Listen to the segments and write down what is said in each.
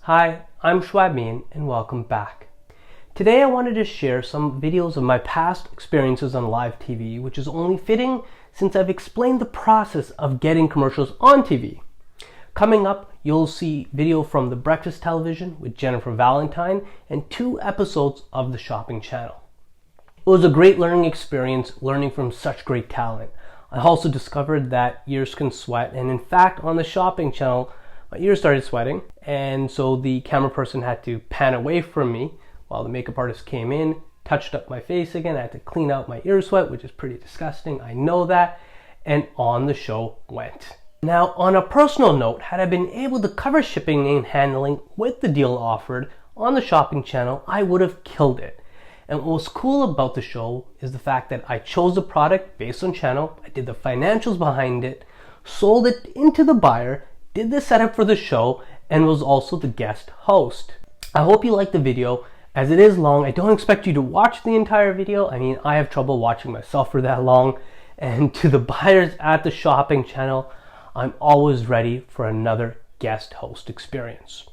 Hi, I'm Schwab and welcome back. Today I wanted to share some videos of my past experiences on live TV, which is only fitting since I've explained the process of getting commercials on TV. Coming up, you'll see video from the Breakfast Television with Jennifer Valentine and 2 episodes of the Shopping Channel. It was a great learning experience, learning from such great talent. I also discovered that ears can sweat, and in fact on the Shopping Channel my ears started sweating, and so the camera person had to pan away from me while the makeup artist came in, touched up my face again. I had to clean out my ear sweat, which is pretty disgusting, I know that, and on the show went. Now, on a personal note, had I been able to cover shipping and handling with the deal offered on the Shopping Channel, I would have killed it. And what was cool about the show is the fact that I chose the product based on channel, I did the financials behind it, sold it into the buyer, did the setup for the show, and was also the guest host. I hope you liked the video. As it is long, I don't expect you to watch the entire video. I mean, I have trouble watching myself for that long. And to the buyers at the Shopping Channel, I'm always ready for another guest host experience.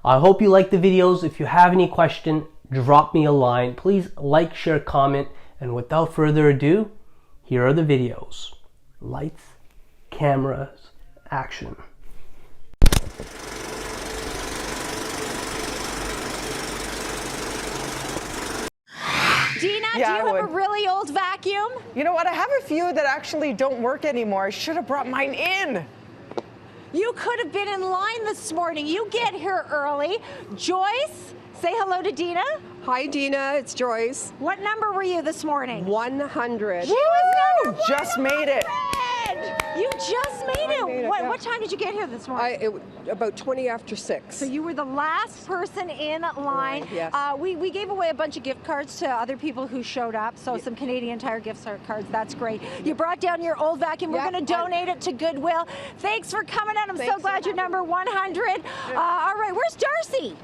I hope you like the videos. If you have any question, drop me a line. Please like, share, comment, and without further ado, here are the videos. Lights, cameras, action. Dina, do you have a really old vacuum? You know what? I have a few that actually don't work anymore. I should have brought mine in. You could have been in line this morning. You get here early. Joyce, say hello to Dina. Hi, Dina. It's Joyce. What number were you this morning? 100. She was number Just made it. 100. You just made it. What time did you get here this morning? About 20 after 6. So you were the last person in line. Yes. We gave away a bunch of gift cards to other people who showed up. So some Canadian Tire gift cards. That's great. You brought down your old vacuum. We're going to donate it to Goodwill. Thanks for coming out. I'm so glad you're number 100. All right, where's Darcy?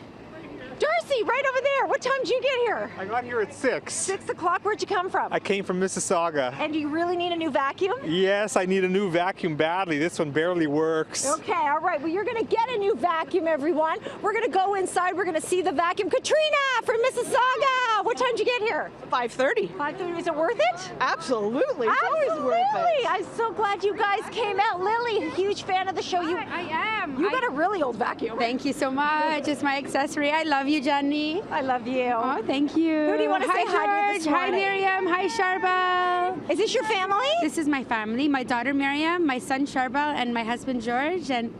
Darcy, right over there. What time did you get here? I got here at 6. 6 o'clock. Where'd you come from? I came from Mississauga. And do you really need a new vacuum? Yes, I need a new vacuum badly. This one barely works. Okay, all right. Well, you're going to get a new vacuum, everyone. We're going to go inside. We're going to see the vacuum. Katrina from Mississauga. What time did you get here? 5:30. 5:30. Is it worth it? Absolutely. It's always worth Absolutely. it. I'm so glad you guys came out. Lily, a huge fan of the show. I am. You got a really old vacuum. Thank you so much. It's my accessory. I love you, Jenny. I love you. Oh, thank you. Who do you want to say hi to this George. Hi, morning? Miriam. Hi, Sharbal. Is this your family? This is my family. My daughter, Miriam, my son, Sharbal, and my husband, George. And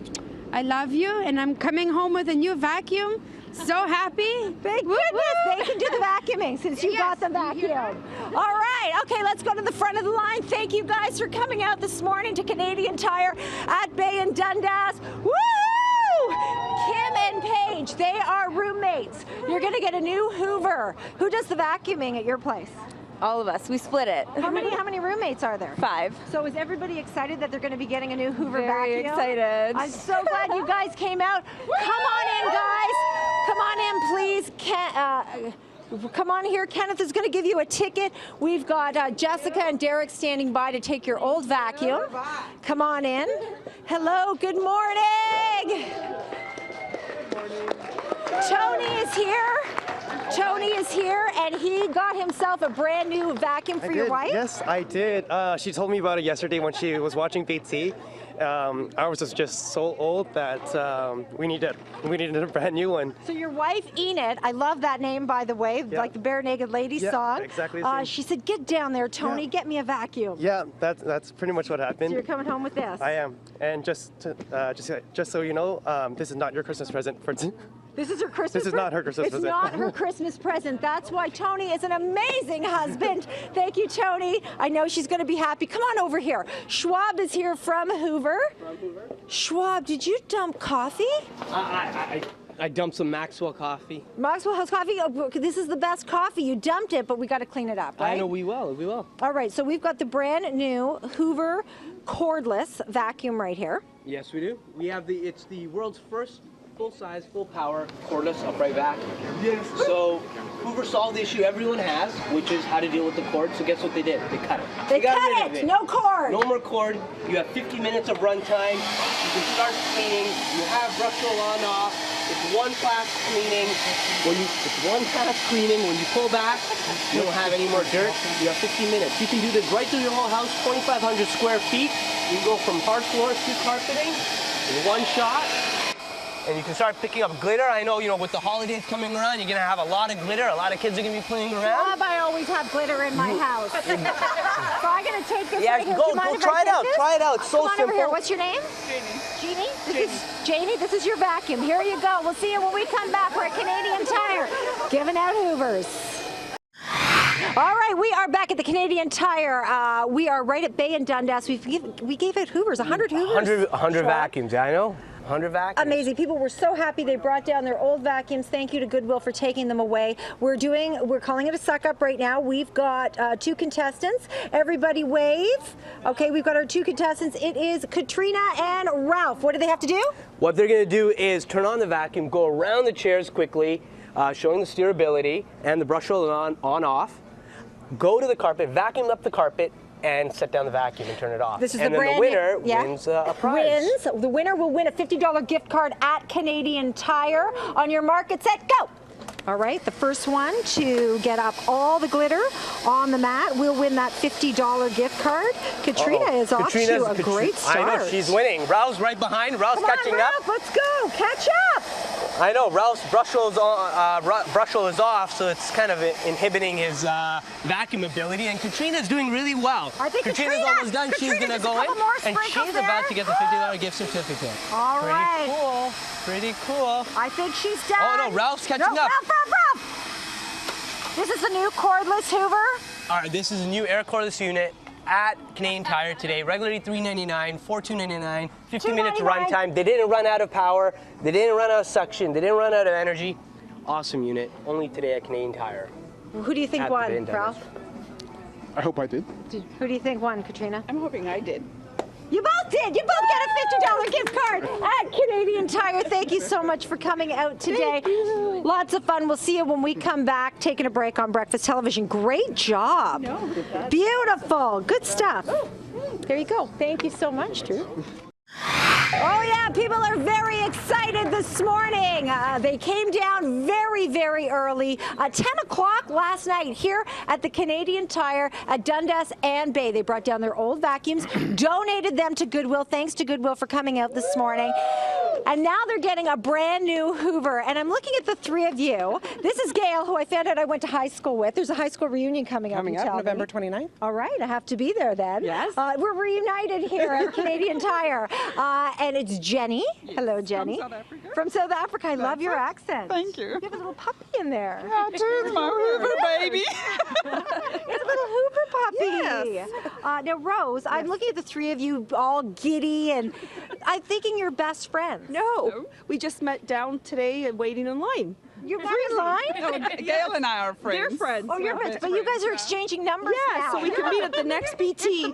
I love you. And I'm coming home with a new vacuum. So happy. Thank goodness they can do the vacuuming since you got the vacuum. All right, okay, let's go to the front of the line. Thank you guys for coming out this morning to Canadian Tire at Bay and Dundas. Woo! Kim and Paige, they are roommates. You're gonna get a new Hoover. Who does the vacuuming at your place? All of us. We split it. How many roommates are there? 5. So is everybody excited that they're going to be getting a new Hoover Very vacuum? excited. I'm so glad you guys came out. Come on in, guys. Come on in, please. Come on here. Kenneth is going to give you a ticket. We've got Jessica and Derek standing by to take your old vacuum. Come on in. Hello. Good morning. Tony is here. Tony is here, and he got himself a brand new vacuum for your wife? Yes, I did. She told me about it yesterday when she was watching BT. Ours was just so old that we needed a brand new one. So your wife, Enid, I love that name, by the way, like the Bare Naked Ladies song. Exactly the same. She said, get down there, Tony, get me a vacuum. Yeah, that's pretty much what happened. So you're coming home with this? I am. And just so you know, this is not your Christmas present for This is her Christmas This is not her Christmas present. present. It's not her Christmas present. That's why Tony is an amazing husband. Thank you, Tony. I know she's going to be happy. Come on over here. Schwab is here from Hoover. Schwab, did you dump coffee? I dumped some Maxwell coffee. Maxwell House coffee? Oh, this is the best coffee. You dumped it, but we got to clean it up, right? I know we will. All right, so we've got the brand new Hoover cordless vacuum right here. Yes, we do. We have it's the world's first full-size, full-power, cordless upright vacuum. Yes. So Hoover solved the issue everyone has, which is how to deal with the cord. So guess what they did? They cut it. They cut it. No cord. No more cord. You have 50 minutes of runtime. You can start cleaning. You have brush roll on off. It's one pass cleaning. When you pull back, you don't have any more dirt. You have 15 minutes. You can do this right through your whole house, 2,500 square feet. You can go from hard floors to carpeting in one shot. And you can start picking up glitter. I know, with the holidays coming around, you're gonna have a lot of glitter. A lot of kids are gonna be playing around. Rob, I always have glitter in my house. So I'm gonna take this right here. Go Do you mind if try I it out. take this? Try it out. It's so Come on simple. over here. What's your name? Jeannie. Janie, this is your vacuum. Here you go. We'll see you when we come back. We're at Canadian Tire, giving out Hoovers. All right, we are back at the Canadian Tire. We are right at Bay and Dundas. We gave out Hoovers, 100 Hoovers. 100 vacuums, I know. 100 vacuums. Amazing. People were so happy they brought down their old vacuums. Thank you to Goodwill for taking them away. We're calling it a suck up right now. We've got 2 contestants. Everybody wave. Okay, we've got our 2 contestants. It is Katrina and Ralph. What do they have to do? What they're going to do is turn on the vacuum, go around the chairs quickly, showing the steerability and the brush roll off. Go to the carpet, vacuum up the carpet, and set down the vacuum and turn it off. This is and the then brand the winner wins a prize. The winner will win a $50 gift card at Canadian Tire. On your mark, get set, go! All right, the first one to get up all the glitter on the mat will win that $50 gift card. Katrina is off to a great start. I know, she's winning. Ralph's right behind. Ralph's catching Ralph, up. Let's go, catch up! I know, Ralph's brush roll is off, so it's kind of inhibiting his vacuum ability, and Katrina's doing really well. I think Katrina's almost done. She's going to go in, and she's about to get the $50 gift certificate. All right. Pretty cool. Pretty cool. I think she's done. Oh, no, Ralph's catching up. Ralph! This is the new cordless Hoover. All right, this is a new air cordless unit at Canadian Tire today. Regularly $3.99, for $2.99, 50 minutes runtime. They didn't run out of power. They didn't run out of suction. They didn't run out of energy. Awesome unit. Only today at Canadian Tire. Who do you think won, Ralph? I hope I did. Who do you think won, Katrina? I'm hoping I did. You both did. You both get a $50 gift card at Canadian Tire. Thank you so much for coming out today. Lots of fun. We'll see you when we come back, taking a break on Breakfast Television. Great job. Beautiful. Good stuff. There you go. Thank you so much, Drew. Oh yeah, people are very excited this morning. They came down very, very early, 10 o'clock last night here at the Canadian Tire at Dundas and Bay. They brought down their old vacuums, donated them to Goodwill. Thanks to Goodwill for coming out this morning. And now they're getting a brand new Hoover. And I'm looking at the 3 of you. This is Gail, who I found out I went to high school with. There's a high school reunion coming up. November 29th. All right, I have to be there then. Yes. We're reunited here at Canadian Tire. And it's Jenny. Yes. Hello, Jenny. From South Africa. From South Africa. I love your accent. Thank you. You have a little puppy in there. Yeah, it's my Hoover baby. It's a little Hoover puppy. Yes. Now, Rose, I'm looking at the 3 of you all giddy, and I'm thinking you're best friends. No, we just met down today and waiting in line. You're back in line? No, Gail and I are friends. They're friends. Oh, you're friends. But you guys are exchanging numbers now. Yeah, so we can meet at the next BT.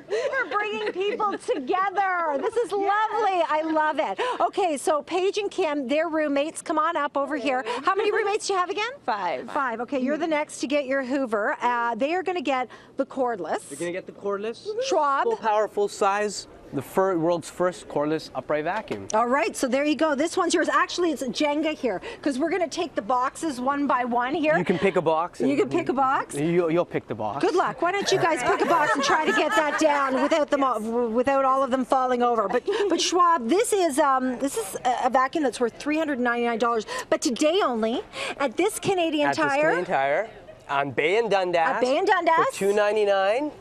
We're bringing people together. This is lovely. I love it. Okay, so Paige and Kim, they're roommates. Come on up over here. How many roommates do you have again? 5. 5. Okay, you're the next to get your Hoover. They are going to get the cordless. You're going to get the cordless. Schwab. Full power, full size. The world's first cordless upright vacuum. All right, so there you go. This one's yours. Actually, it's Jenga here, because we're going to take the boxes one by one here. You can pick a box. You can pick a box? You'll pick the box. Good luck. Why don't you guys pick a box and try to get that down without all of them falling over. But Schwab, this is a vacuum that's worth $399, but today only at this Canadian Tire. At this Canadian Tire on Bay and Dundas. At Bay and Dundas. For $299.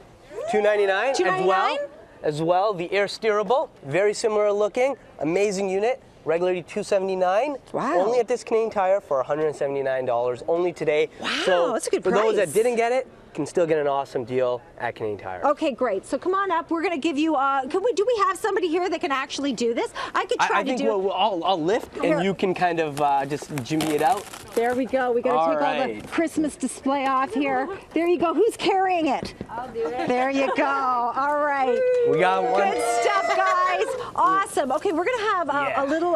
$299 as well. The air steerable, very similar looking, amazing unit. Regularly $279. Wow. Only at this Canadian Tire for $179. Only today. Wow, so that's a good for price. those that didn't get it, can still get an awesome deal at Canadian Tire. Okay, great. So come on up. We're going to give you. Do we have somebody here that can actually do this? I could try I think to do. I'll lift Here. and you can kind of just jimmy it out. There we go. We got to take all the Christmas display off here. There you go. Who's carrying it? I'll do it. There you go. All right. We got one. Good stuff, guys. Awesome. Okay, we're going to have a little.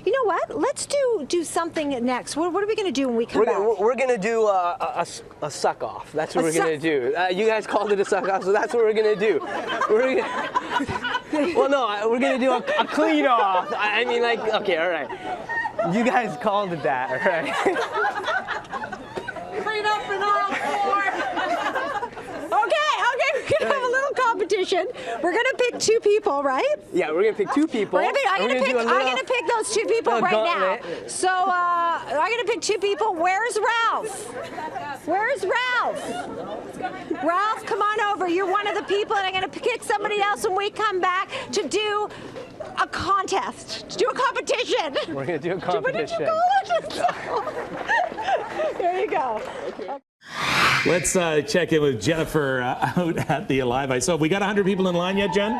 You know what? Let's do something next. What are we going to do when we come back? We're going to do a suck off. That's what we're going to do. You guys called it a suck off, so that's what we're going to do. Well, no, we're gonna do a clean off. I mean, like, okay, all right. You guys called it that, all right? Clean up and all four. Okay, we're gonna have a little competition. We're gonna pick 2 people, right? Yeah, we're gonna pick 2 people. I'm gonna pick those 2 people right now. So I'm gonna pick 2 people. Where's Ralph? Where's Ralph? Ralph, come on over. You're one of the people, and I'm gonna pick somebody else when we come back to do a contest, to do a competition. We're gonna do a competition. There you go. Let's check in with Jennifer out at the Alive Ice. So, we got 100 people in line yet, Jen? Oh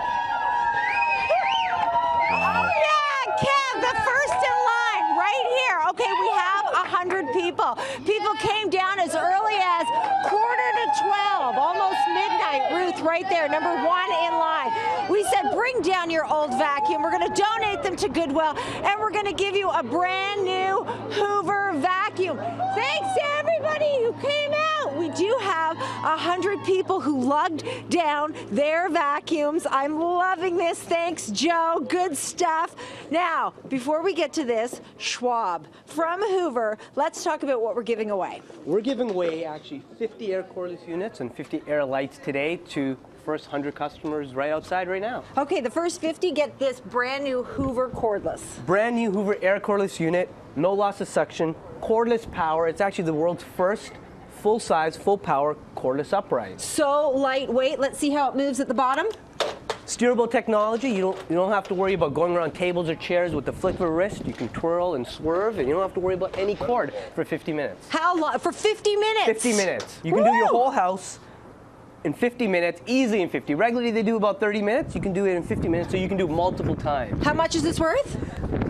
yeah, Kev, the first in line, right here. Okay, we have 100 people. People came down as early as 11:45, almost midnight. Ruth, right there, number 1 in line. We said, bring down your old vacuum. We're going to donate them to Goodwill, and we're going to give you a brand new Hoover vacuum. Thanks to everybody who came out. We do have 100 people who lugged down their vacuums. I'm loving this. Thanks, Joe. Good stuff. Now, before we get to this, Schwab from Hoover, let's talk about what we're giving away. We're giving away actually 50 air cordless units and 50 air lights today to first 100 customers right outside right now. Okay, the first 50 get this brand new Hoover cordless. Brand new Hoover air cordless unit, no loss of suction, cordless power. It's actually the world's first full-size, full-power cordless upright. So lightweight. Let's see how it moves at the bottom. Steerable technology. You don't have to worry about going around tables or chairs with the flick of a wrist. You can twirl and swerve, and you don't have to worry about any cord for 50 minutes. How long? For 50 minutes? 50 minutes. You can do your whole house in 50 minutes, easily in 50. Regularly they do about 30 minutes. You can do it in 50 minutes, so you can do it multiple times. How much is this worth?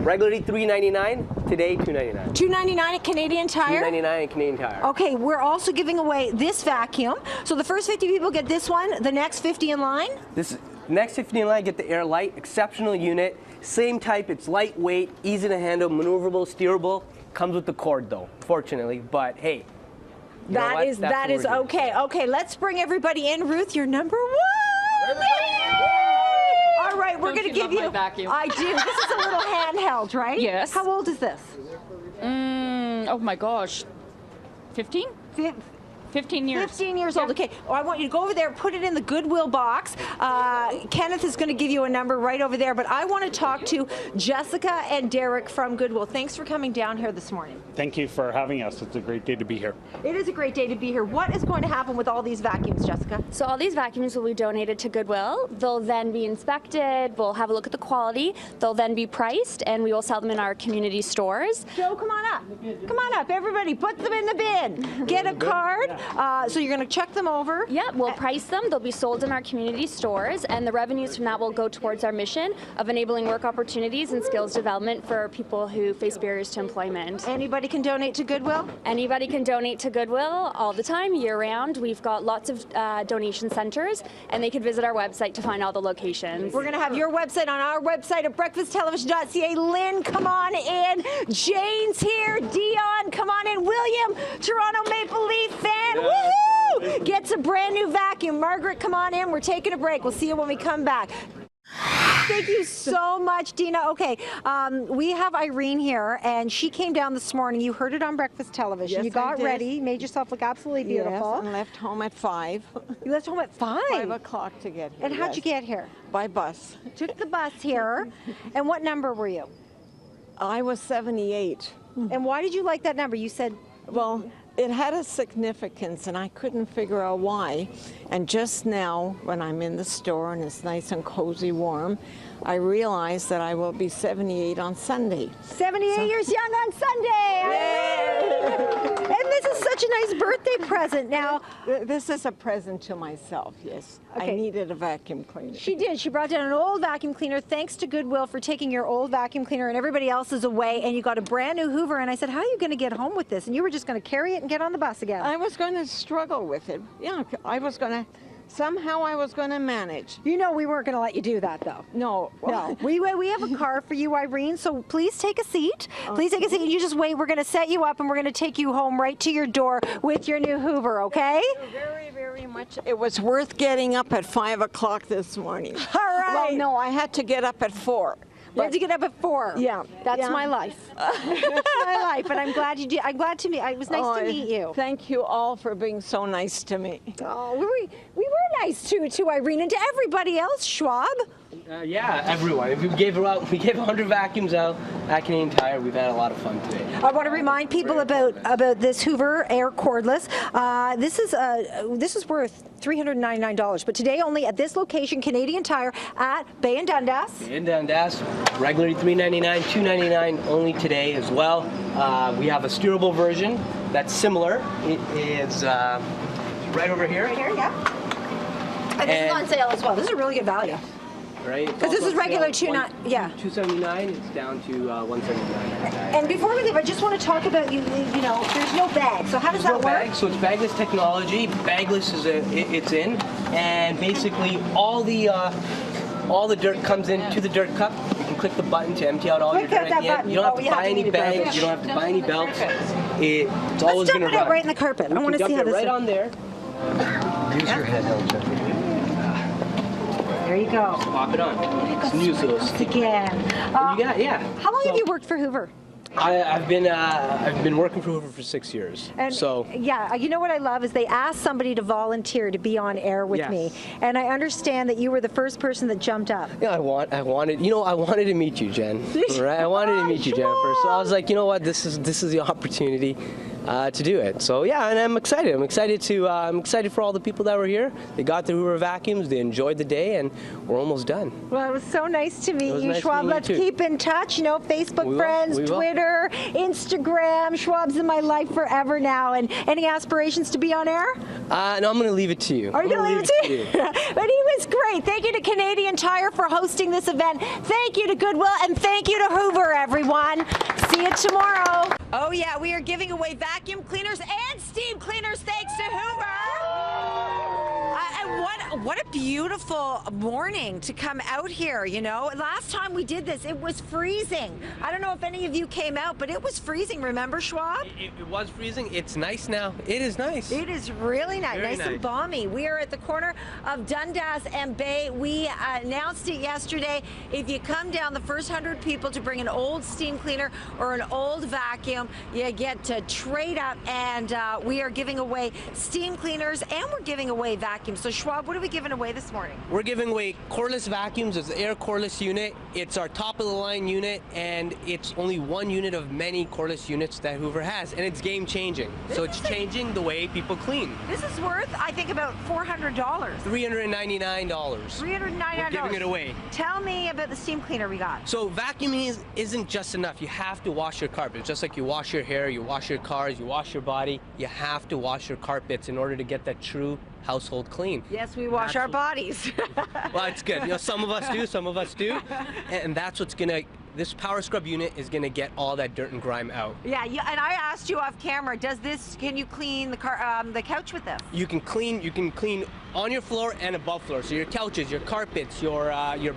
Regularly $3.99, today $2.99. $2.99 at Canadian Tire? $2.99 at Canadian Tire. Okay, we're also giving away this vacuum. So the first 50 people get this one, the next 50 in line? This next 50 in line get the Air Light, exceptional unit. Same type, it's lightweight, easy to handle, maneuverable, steerable. Comes with the cord though, fortunately, but hey. That is okay. Okay, let's bring everybody in. Ruth, you're number 1. All right, we're going to give you. Vacuum. I do. This is a little handheld, right? Yes. How old is this? Oh my gosh. 15? 15 years. 15 years old. Okay. Oh, I want you to go over there, put it in the Goodwill box. Kenneth is going to give you a number right over there, but I want to talk to Jessica and Derek from Goodwill. Thanks for coming down here this morning. Thank you for having us. It's a great day to be here. It is a great day to be here. What is going to happen with all these vacuums, Jessica? So all these vacuums will be donated to Goodwill. They'll then be inspected. We'll have a look at the quality. They'll then be priced, and we will sell them in our community stores. Joe, come on up. Come on up. Everybody, put them in the bin. Get a card. So you're going to check them over? Yeah, we'll price them. They'll be sold in our community stores, and the revenues from that will go towards our mission of enabling work opportunities and skills development for people who face barriers to employment. Anybody can donate to Goodwill? Anybody can donate to Goodwill all the time, year-round. We've got lots of donation centers, and they can visit our website to find all the locations. We're going to have your website on our website at breakfasttelevision.ca. Lynn, come on in. Jane's here. Dion, come on in. William, Toronto Maple Leaf fan. Woohoo! Gets a brand new vacuum. Margaret, come on in. We're taking a break. We'll see you when we come back. Thank you so much, Dina. Okay, we have Irene here, and she came down this morning. You heard it on Breakfast Television. Yes, you got I did. ready, made yourself look absolutely beautiful. Yes, and left home at 5. You left home at 5? 5 o'clock to get here. And how'd you get here? By bus. Took the bus here. And what number were you? I was 78. And why did you like that number? You said... Well, it had a significance, and I couldn't figure out why. And just now, when I'm in the store and it's nice and cozy, warm, I realized that I will be 78 on Sunday. 78 years young on Sunday! And this is such a nice birthday present. Now, this is a present to myself, yes. Okay. I needed a vacuum cleaner. She did. She brought down an old vacuum cleaner. Thanks to Goodwill for taking your old vacuum cleaner and everybody else's away, and you got a brand new Hoover. And I said, how are you going to get home with this? And you were just going to carry it and get on the bus again. I was going to struggle with it. Yeah, I was going to... Somehow I was going to manage. You know we weren't going to let you do that, though. No. No. We have a car for you, Irene, so please take a seat. Please take a seat. You just wait. We're going to set you up, and we're going to take you home right to your door with your new Hoover, okay? You're very, very very much. It was worth getting up at 5 o'clock this morning. All right. Well, no, I had to get up at 4. You had to get up at 4. Yeah. That's my life. That's my life, and I'm glad you did. I'm glad to meet. It was nice to meet you. Thank you all for being so nice to me. Oh, we were nice to Irene and to everybody else, Schwab. Yeah, everyone. We gave 100 vacuums out at Canadian Tire. We've had a lot of fun today. I want to remind people about this Hoover Air Cordless. This is worth $399, but today only at this location, Canadian Tire at Bay and Dundas. Bay and Dundas, regularly $399, $299 only today as well. We have a steerable version that's similar. It is right over here. Right here, yeah. And this is on sale as well. This is a really good value. Right? Because this is regular $279. It's down to $179. And before we leave, I just want to talk about you know, there's no bag. So how does that work? Bag, so it's bagless technology. Bagless is it's in, and basically all the dirt comes into the dirt cup. You can click the button to empty out all your dirt at the end. You don't have to buy any bags. You don't have to buy any belts. It's always going to run. Let's dump it out right in the carpet. I want to see how this right on there. Use your head held gently. There you go. Just pop it on. It's new, so it's sticky. Again. You got, yeah. How long have you worked for Hoover? I've been working for Hoover for 6 years. And so yeah, you know what I love is they asked somebody to volunteer to be on air with me, and I understand that you were the first person that jumped up. Yeah, I wanted to meet you, Jen. Right? I wanted to meet you, Jennifer. So I was like, you know what, this is the opportunity to do it. So yeah, and I'm excited. I'm excited for all the people that were here. They got the Hoover vacuums. They enjoyed the day, and we're almost done. Well, it was so nice to meet you, nice Schwab. Let's keep in touch. You know, Facebook friends, Twitter, Instagram. Schwab's in my life forever now. And any aspirations to be on air? No, I'm going to leave it to you. Are you going to leave it to you? But he was great. Thank you to Canadian Tire for hosting this event. Thank you to Goodwill, and thank you to Hoover, everyone. See you tomorrow. Oh yeah, we are giving away vacuum cleaners and steam cleaners thanks to Hoover. And what a beautiful morning to come out here, you know. Last time we did this, it was freezing. I don't know if any of you came out, but it was freezing. Remember, Schwab? It was freezing. It's nice now. It is nice. It is really nice. Very nice and balmy. We are at the corner of Dundas and Bay. We announced it yesterday. If you come down, the first 100 people to bring an old steam cleaner or an old vacuum, you get to trade up, and we are giving away steam cleaners and we're giving away vacuums. So Schwab, what are we giving away this morning? We're giving away cordless vacuums. It's the air cordless unit. It's our top of the line unit, and it's only one unit of many cordless units that Hoover has, and it's game changing. So it's changing the way people clean. This is worth, I think, about $400. $399. $399. We're giving it away. Tell me about the steam cleaner we got. So vacuuming isn't just enough. You have to wash your carpets. Just like you wash your hair, you wash your cars, you wash your body. You have to wash your carpets in order to get that true household clean. Yes, we wash our bodies. Well, it's good. You know, some of us do, and that's what's gonna. This power scrub unit is gonna get all that dirt and grime out. Yeah, and I asked you off camera. Can you clean the couch with this? You can clean on your floor and above floor. So your couches, your carpets, your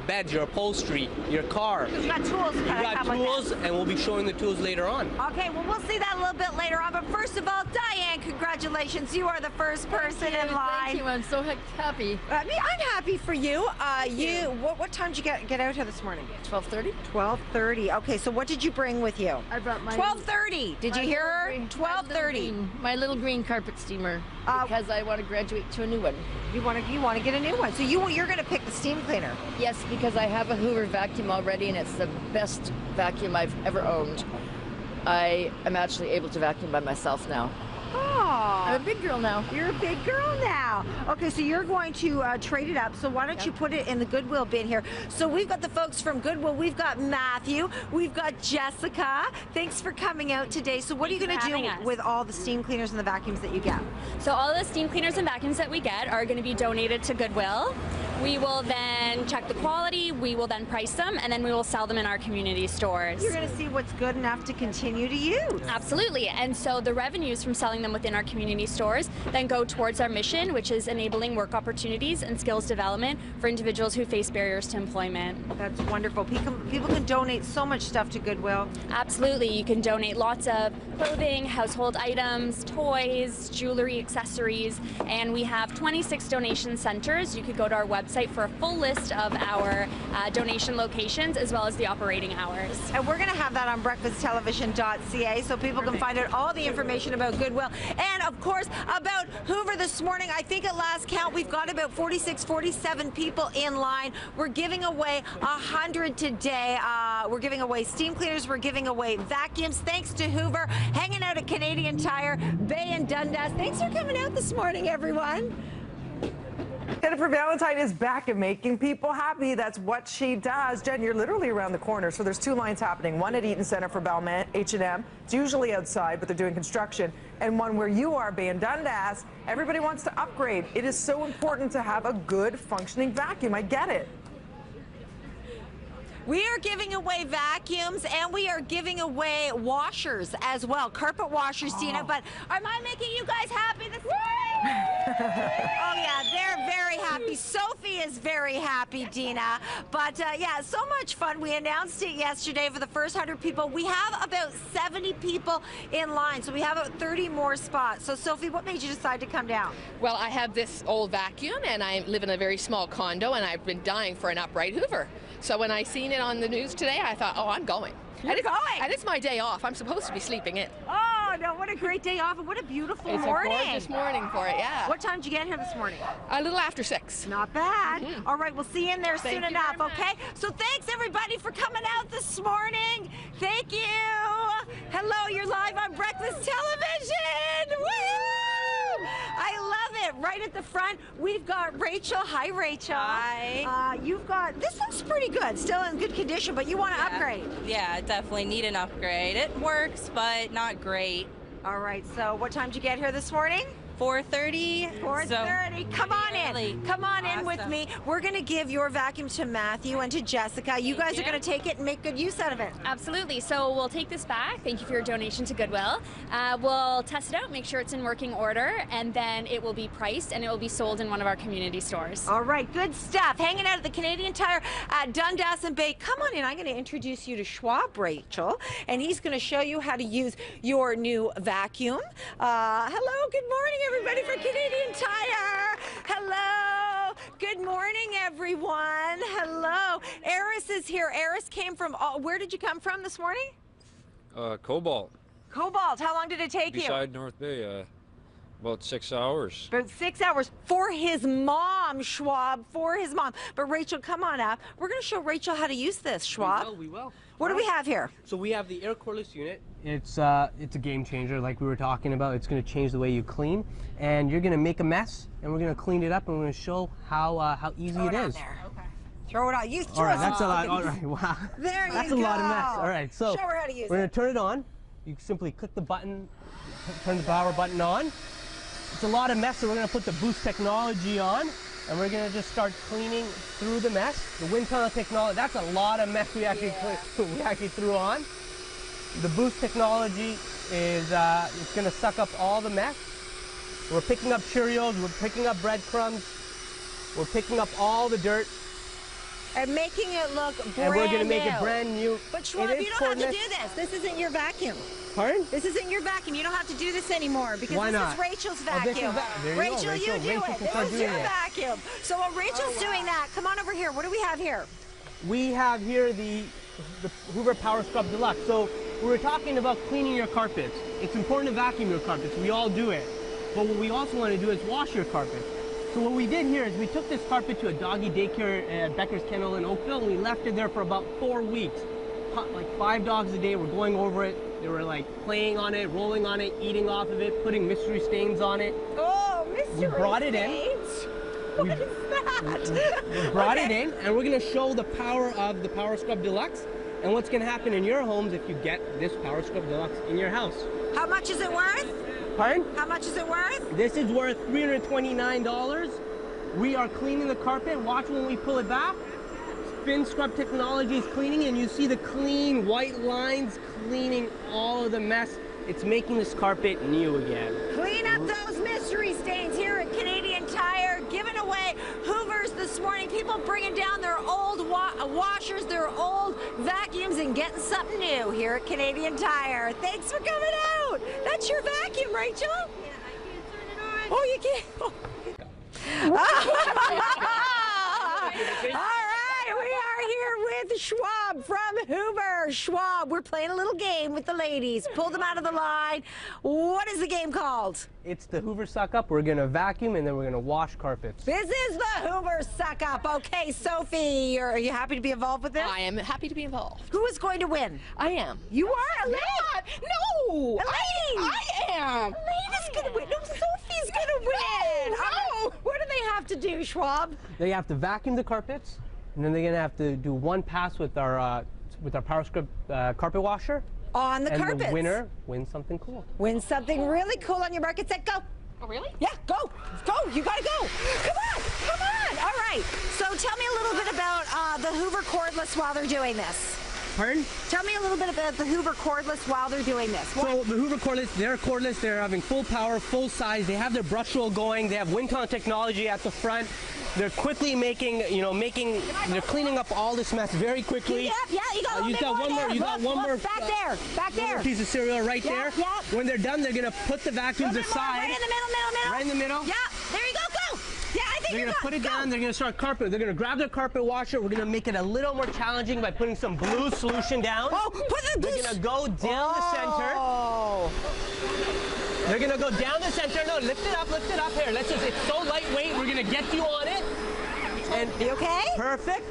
beds, your upholstery, your car. You've got tools. You've got tools, and we'll be showing the tools later on. Okay, well, we'll see that a little bit later on. But first of all, Diane, congratulations. You are the first person in line. Thank you. I'm so happy. I'm happy for you. What time did you get out here this morning? 12:30. 12:30. Okay, so what did you bring with you? I brought my 12:30. Did you hear her? 12:30. My little green carpet steamer, because I want to graduate to a new one. You want to get a new one. So you're going to pick the steam cleaner. Yes, because I have a Hoover vacuum already, and it's the best vacuum I've ever owned. I am actually able to vacuum by myself now. Oh, I'm a big girl now. You're a big girl now. Okay, so you're going to trade it up. So why don't you put it in the Goodwill bin here? So we've got the folks from Goodwill. We've got Matthew. We've got Jessica. Thanks for coming out today. So what are you going to do with all the steam cleaners and the vacuums that you get? So all the steam cleaners and vacuums that we get are going to be donated to Goodwill. We will then check the quality, we will then price them, and then we will sell them in our community stores. You're going to see what's good enough to continue to use. Absolutely, and so the revenues from selling them within our community stores then go towards our mission, which is enabling work opportunities and skills development for individuals who face barriers to employment. That's wonderful. People can donate so much stuff to Goodwill. Absolutely, you can donate lots of clothing, household items, toys, jewelry, accessories, and we have 26 donation centers. You could go to our website for a full list of our donation locations as well as the operating hours. And we're going to have that on breakfasttelevision.ca so people can find out all the information about Goodwill. And of course, about Hoover this morning, I think at last count, we've got about 46, 47 people in line. We're giving away 100 today. We're giving away steam cleaners. We're giving away vacuums. Thanks to Hoover, hanging out at Canadian Tire, Bay and Dundas. Thanks for coming out this morning, everyone. Jennifer Valentine is back at making people happy. That's what she does. Jen, you're literally around the corner. So there's two lines happening. One at Eaton Centre for Belmont, H&M. It's usually outside, but they're doing construction. And one where you are, Bay and Dundas. Everybody wants to upgrade. It is so important to have a good functioning vacuum. I get it. We are giving away vacuums and we are giving away washers as well, carpet washers, Dina. But am I making you guys happy this morning? Oh yeah, they're very happy. Sophie is very happy, Dina. But yeah, so much fun. We announced it yesterday for the first 100 people. We have about 70 people in line, so we have about 30 more spots. So Sophie, what made you decide to come down? Well, I have this old vacuum and I live in a very small condo and I've been dying for an upright Hoover. So when I seen it on the news today, I thought, oh, I'm going. You're going? And it's my day off. I'm supposed to be sleeping in. Oh, no, what a great day off and what a beautiful morning. It's a gorgeous morning for it, yeah. What time did you get here this morning? A little after 6. Not bad. All right, we'll see you in there soon enough, okay? So thanks, everybody, for coming out this morning. Thank you. Hello, you're live on Breakfast Television. Woo! I love it. Right at the front, we've got Rachel. Hi, Rachel. Hi. You've got, this looks pretty good, still in good condition, but you want to upgrade. Yeah, definitely need an upgrade. It works, but not great. All right, so what time did you get here this morning? 4:30. 4:30. Come on in. Come on in with me. We're going to give your vacuum to Matthew and to Jessica. You guys are going to take it and make good use out of it. Absolutely. So we'll take this back. Thank you for your donation to Goodwill. We'll test it out, make sure it's in working order, and then it will be priced and it will be sold in one of our community stores. All right, good stuff. Hanging out at the Canadian Tire at Dundas and Bay. Come on in. I'm going to introduce you to Schwab, Rachel, and he's going to show you how to use your new vacuum. Hello, good morning, everybody for Canadian Tire. Hello. Good morning, everyone. Hello. Eris is here. Eris came from, where did you come from this morning? Cobalt. Cobalt. How long did it take you? Beside North Bay. About 6 hours. About 6 hours for his mom, Schwab, for his mom. But Rachel, come on up. We're going to show Rachel how to use this, Schwab. We will. What do we have here? So we have the air coreless unit. It's a game changer, like we were talking about. It's going to change the way you clean, and you're going to make a mess, and we're going to clean it up, and we're going to show how easy it is. There. Okay. Throw it out. You throw All right, it that's out. a lot. All right, wow. There That's you a go. lot of mess. All right, so show her how to use we're going to turn it on. You simply click the button, turn the power button on. It's a lot of mess, so we're going to put the Boost technology on, and we're going to just start cleaning through the mess. The wind tunnel technology, that's a lot of mess we actually threw on. The Boost technology is it's going to suck up all the mess. We're picking up Cheerios, we're picking up breadcrumbs, we're picking up all the dirt. And making it look brand new. And we're going to make it brand new. But Schwab, you don't have to do this. This isn't your vacuum. Pardon? This isn't your vacuum. You don't have to do this anymore because Why this not? is Rachel's Oh, this is vacuum. there you Rachel, go, you do Rachel it. can start This is doing your it. vacuum. So while Rachel's doing that, come on over here. What do we have here? We have here the Hoover Power Scrub Deluxe. So we were talking about cleaning your carpets. It's important to vacuum your carpets. We all do it. But what we also want to do is wash your carpets. So what we did here is we took this carpet to a doggy daycare at Becker's Kennel in Oakville, and we left it there for about 4 weeks. Like 5 dogs a day were going over it. They were like playing on it, rolling on it, eating off of it, putting mystery stains on it. Oh, mystery We brought it in. What is that? We brought it in, and we're going to show the power of the Power Scrub Deluxe and what's going to happen in your homes if you get this Power Scrub Deluxe in your house. How much is it worth? Pardon? How much is it worth? This is worth $329. We are cleaning the carpet. Watch when we pull it back. Spin Scrub Technology is cleaning, and you see the clean white lines cleaning all of the mess. It's making this carpet new again. Clean up those mystery stains here at Canadian Tire. Giving away Hoovers this morning. People bringing down their old washers, their old vacuums, and getting something new here at Canadian Tire. Thanks for coming out. That's your vacuum, Rachel? Yeah, I can't turn it on. Oh, you can't? Oh. All right, we are here with Schwab from Hoover. Schwab, we're playing a little game with the ladies. Pull them out of the line. What is the game called? It's the Hoover Suck Up. We're gonna vacuum and then we're gonna wash carpets. This is the Hoover Suck Up. Okay, Sophie, are you happy to be involved with this? I am happy to be involved. Who is going to win? I am. You are? Elaine? No! Elaine! I am! Elaine is going to win. No, Sophie's going to win. No! What do they have to do, Schwab? They have to vacuum the carpets, and then they're gonna have to do one pass with our Power Scrub carpet washer. On the carpets. And the winner wins something cool. Win something really cool on your mark. Get set, go. Oh, really? Yeah, go. Go. You got to go. Come on. Come on. All right. So tell me a little bit about the Hoover cordless while they're doing this. Pardon? Tell me a little bit about the Hoover cordless while they're doing this. So the Hoover cordless, they're having full power, full size. They have their brush roll going. They have Wincon technology at the front. They're quickly making, they're cleaning up all this mess very quickly. Yeah, you got you got one more. You got one more. Back there. Back there. Piece of cereal right there. Yeah. When they're done, they're gonna put the vacuums aside. Right in the middle. Right in the middle. Yeah. There you go. Go. Yeah, I think they're gonna put it down. They're gonna start carpet. They're gonna grab their carpet washer. We're gonna make it a little more challenging by putting some blue solution down. Oh, put the blue. They're gonna go down the center. They're gonna go down the center. No, lift it up. Here, it's so lightweight. We're gonna get you on it. And you okay? Perfect.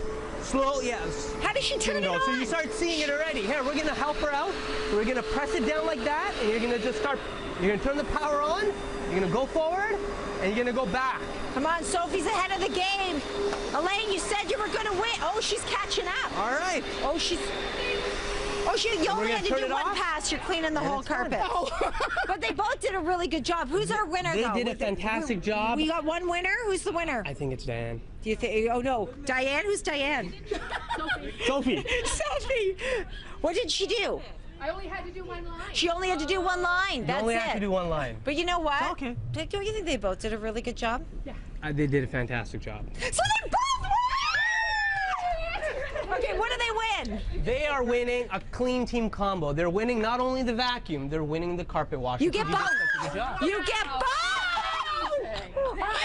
Slow, yes. How does she turn it on? So you start seeing it already. Here, we're gonna help her out. We're gonna press it down like that, and you're gonna just start. You're gonna turn the power on. You're gonna go forward, and you're gonna go back. Come on, Sophie's ahead of the game. Elaine, you said you were gonna win. Oh, she's catching up. All right. Oh, you only had to do one pass. You're cleaning the whole carpet. Oh. But they both did a really good job. Who's our winner, though? They did a fantastic job. We got one winner. Who's the winner? I think it's Diane. Do you think? Oh no, Diane. Who's Diane? Sophie. Sophie. What did she do? I only had to do one line. She only had to do one line. That's it. You only have to do one line. But you know what? It's okay. Don't you think they both did a really good job? Yeah. They did a fantastic job. So they both won! Okay, what do they win? They are winning a clean team combo. They're winning not only the vacuum, they're winning the carpet washer. You get both. Good job. You get both.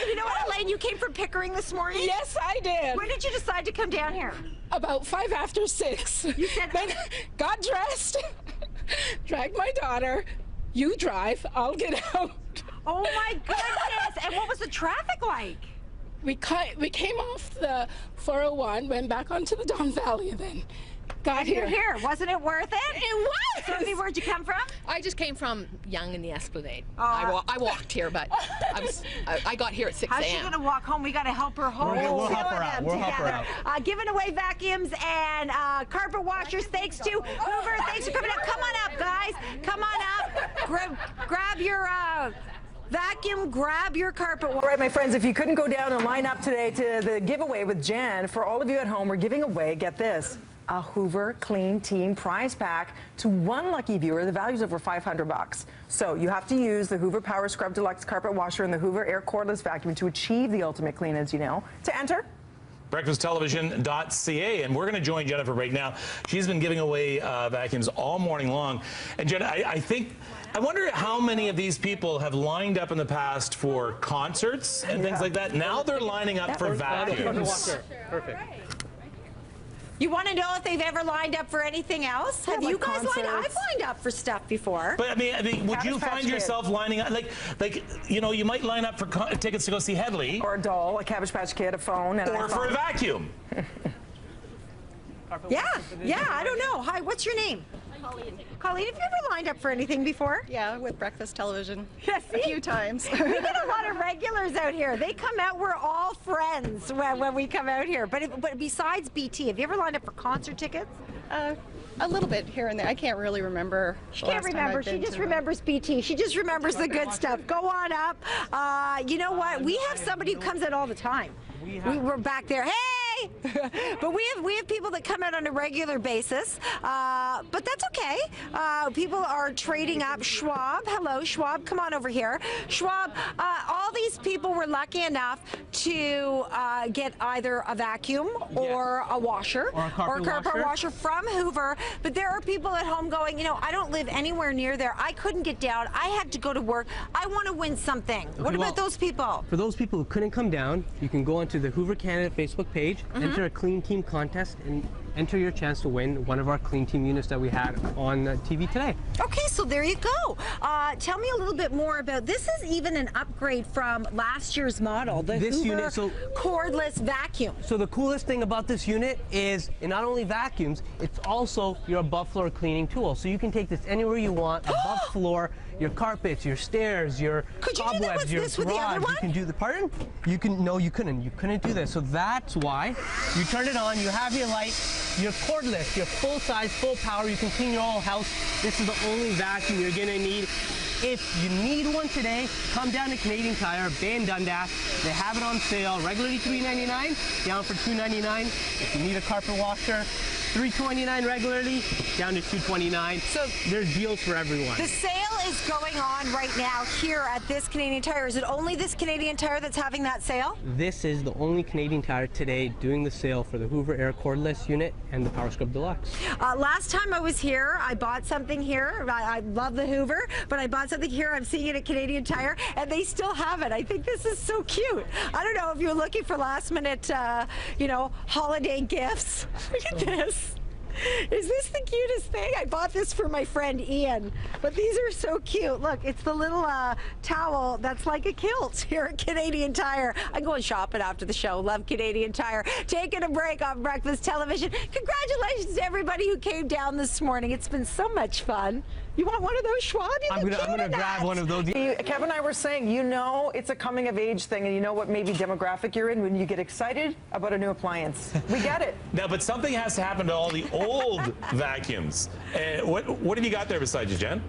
You know what, Elaine? You came from Pickering this morning? Yes, I did. When did you decide to come down here? About 5 after 6. You said then got dressed, dragged my daughter. You drive, I'll get out. Oh my goodness! And what was the traffic like? We came off the 401, went back onto the Don Valley, and then got here. You're here. Wasn't it worth it? It was. Sophie, where'd you come from? I just came from Yonge in the Esplanade. Oh. I walked here, but I got here at 6 a.m. How's she gonna walk home? We gotta help her home. We'll help her out. We'll help her out. Giving away vacuums and carpet washers. Thanks to Hoover. Thanks for coming up. Come on up, guys. Come on up. Grab your. Vacuum, grab your carpet. All right, my friends, if you couldn't go down and line up today to the giveaway with Jan, for all of you at home, we're giving away, get this, a Hoover Clean Team prize pack to one lucky viewer. The value's over $500. So you have to use the Hoover Power Scrub Deluxe Carpet Washer and the Hoover Air Cordless Vacuum to achieve the ultimate clean, as you know. To enter, breakfasttelevision.ca, and we're going to join Jennifer right now. She's been giving away vacuums all morning long. And Jen, I wonder how many of these people have lined up in the past for concerts and things like that. Now they're lining up for vacuums. Perfect. You want to know if they've ever lined up for anything else? Have you guys lined up? I've lined up for stuff before. But I mean, would you find yourself lining up like you might line up for tickets to go see Headley, or a doll, a Cabbage Patch Kid, a phone, and or for a vacuum? Yeah, I don't know. Hi, what's your name? Colleen, have you ever lined up for anything before? Yeah, with breakfast television. Yes, a few times. We get a lot of regulars out here. They come out, we're all friends when we come out here. But besides BT, have you ever lined up for concert tickets? A little bit here and there. I can't really remember. She can't remember. She just remembers BT. She just remembers the good stuff. Go on up. You know what? We have somebody who comes out all the time. We're back there. Hey! But we have people that come out on a regular basis, but that's okay. People are trading up. Schwab, hello, Schwab, come on over here. Schwab, all these people were lucky enough to get either a vacuum or a washer or a carpet washer from Hoover, but there are people at home going, you know, I don't live anywhere near there. I couldn't get down. I had to go to work. I want to win something. Okay, what about those people? For those people who couldn't come down, you can go onto the Hoover Canada Facebook page, enter a Clean Team contest, and enter your chance to win one of our Clean Team units that we had on TV today. Okay, so there you go. Tell me a little bit more about this. Is even an upgrade from last year's model, the this Hoover unit, cordless vacuum. So the coolest thing about this unit is it not only vacuums, it's also your above floor cleaning tool. So you can take this anywhere you want, above floor, your carpets, your stairs, your cobwebs, your garage. You can do the pardon? You can no, you couldn't. You couldn't do this. So that's why you turn it on. You have your light. You're cordless. You're full size, full power. You can clean your whole house. This is the only vacuum you're gonna need. If you need one today, come down to Canadian Tire, Bay and Dundas. They have it on sale, regularly $3.99, down for $2.99. If you need a carpet washer, $3.29 regularly, down to $2.29. So there's deals for everyone. The sale is going on right now here at this Canadian Tire. Is it only this Canadian Tire that's having that sale? This is the only Canadian Tire today doing the sale for the Hoover Air Cordless unit and the Power Scrub Deluxe. Last time I was here, I bought something here. I love the Hoover, but I bought something here. I'm seeing it at Canadian Tire, and they still have it. I think this is so cute. I don't know if you're looking for last minute, you know, holiday gifts. Look at this. Is this the cutest thing? I bought this for my friend Ian, but these are so cute. Look, it's the little towel that's like a kilt here at Canadian Tire. I'm going shopping after the show. Love Canadian Tire. Taking a break on Breakfast Television. Congratulations to everybody who came down this morning. It's been so much fun. You want one of those, Schwab? I'm gonna grab one of those. Kevin and I were saying, you know, it's a coming of age thing, and you know what maybe demographic you're in when you get excited about a new appliance. We get it. Now, but something has to happen to all the old vacuums. What have you got there besides you, Jen?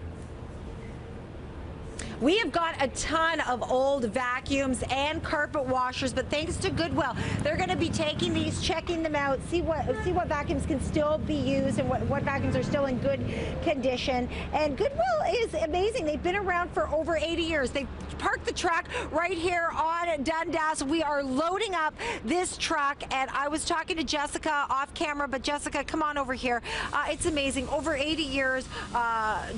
We have got a ton of old vacuums and carpet washers, but thanks to Goodwill, they're going to be taking these, checking them out, see what vacuums can still be used and what vacuums are still in good condition. And Goodwill is amazing. They've been around for over 80 years. They parked the truck right here on Dundas. We are loading up this truck, and I was talking to Jessica off camera, but Jessica, come on over here. It's amazing. Over 80 years,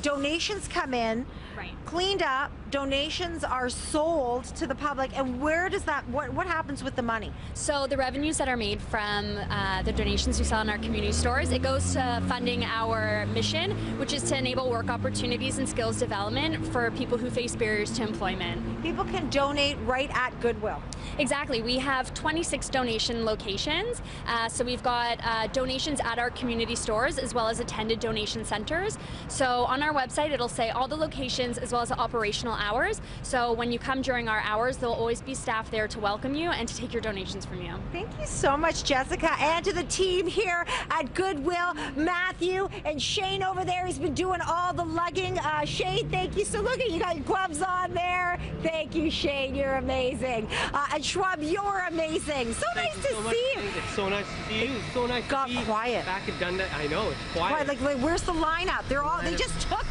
donations come in. Right. Cleaned up, donations are sold to the public, and where does that, what happens with the money? So the revenues that are made from the donations we sell in our community stores, it goes to funding our mission, which is to enable work opportunities and skills development for people who face barriers to employment. People can donate right at Goodwill. Exactly. We have 26 donation locations. So we've got donations at our community stores as well as attended donation centers. So on our website, it'll say all the locations as well as the operational hours. So when you come during our hours, there'll always be staff there to welcome you and to take your donations from you. Thank you so much, Jessica, and to the team here at Goodwill, Matthew and Shane over there. He's been doing all the lugging. Shane, thank you. So look at you, got your gloves on there. Thank you, Shane. You're amazing. And Schwab, you're amazing. So nice to see you. It's so nice to see you. It's so nice to see you. Quiet. Back at Dundas. I know, it's quiet. Like, where's the lineup? They're all, they just took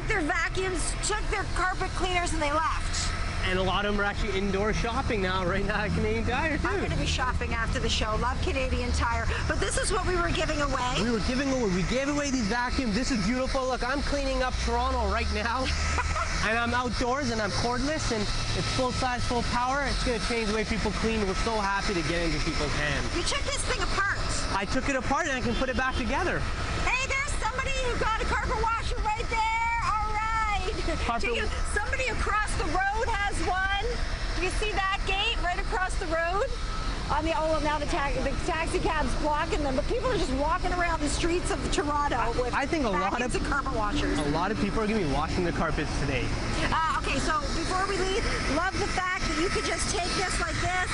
their vacuums, took their carpet cleaners, and they left. And a lot of them are actually indoor shopping now, right now at Canadian Tire, too. I'm going to be shopping after the show. Love Canadian Tire. But this is what we were giving away. We gave away these vacuums. This is beautiful. Look, I'm cleaning up Toronto right now. And I'm outdoors and I'm cordless and it's full size, full power. It's going to change the way people clean. We're so happy to get into people's hands. You took this thing apart. I took it apart and I can put it back together. Hey, there's somebody who got a carpet washer right there. All right. Somebody across the road has one. Do you see that gate right across the road? on the now the taxi cab's blocking them, but people are just walking around the streets of Toronto with I think a lot of carpet washers. A lot of people are going to be washing their carpets today. Okay, so before we leave, love the fact that you could just take this like this.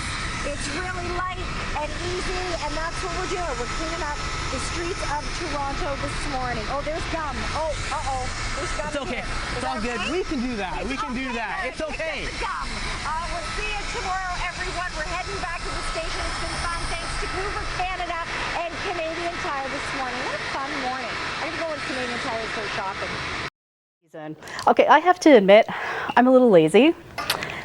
It's really light and easy, and that's what we're doing. We're cleaning up the streets of Toronto this morning. Oh, there's gum. Oh, uh-oh. There's gum. It's okay. It's all good. We can do that. We can do that. It's okay. Gum. We'll see you tomorrow, everyone. We're heading back to the station. It's been fun. Thanks to Hoover Canada and Canadian Tire this morning. What a fun morning. I'm going to go with Canadian Tire and start shopping. Okay, I have to admit, I'm a little lazy,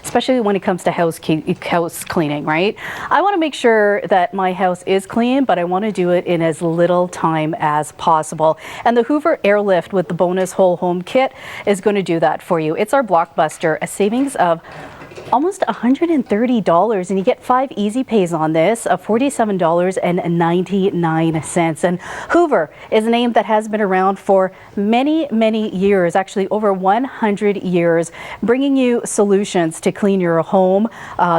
especially when it comes to house cleaning, right? I want to make sure that my house is clean, but I want to do it in as little time as possible. And the Hoover Airlift with the bonus whole home kit is going to do that for you. It's our blockbuster, a savings of almost $130, and you get 5 easy pays on this of $47.99. And Hoover is a name that has been around for many, many years, actually over 100 years, bringing you solutions to clean your home,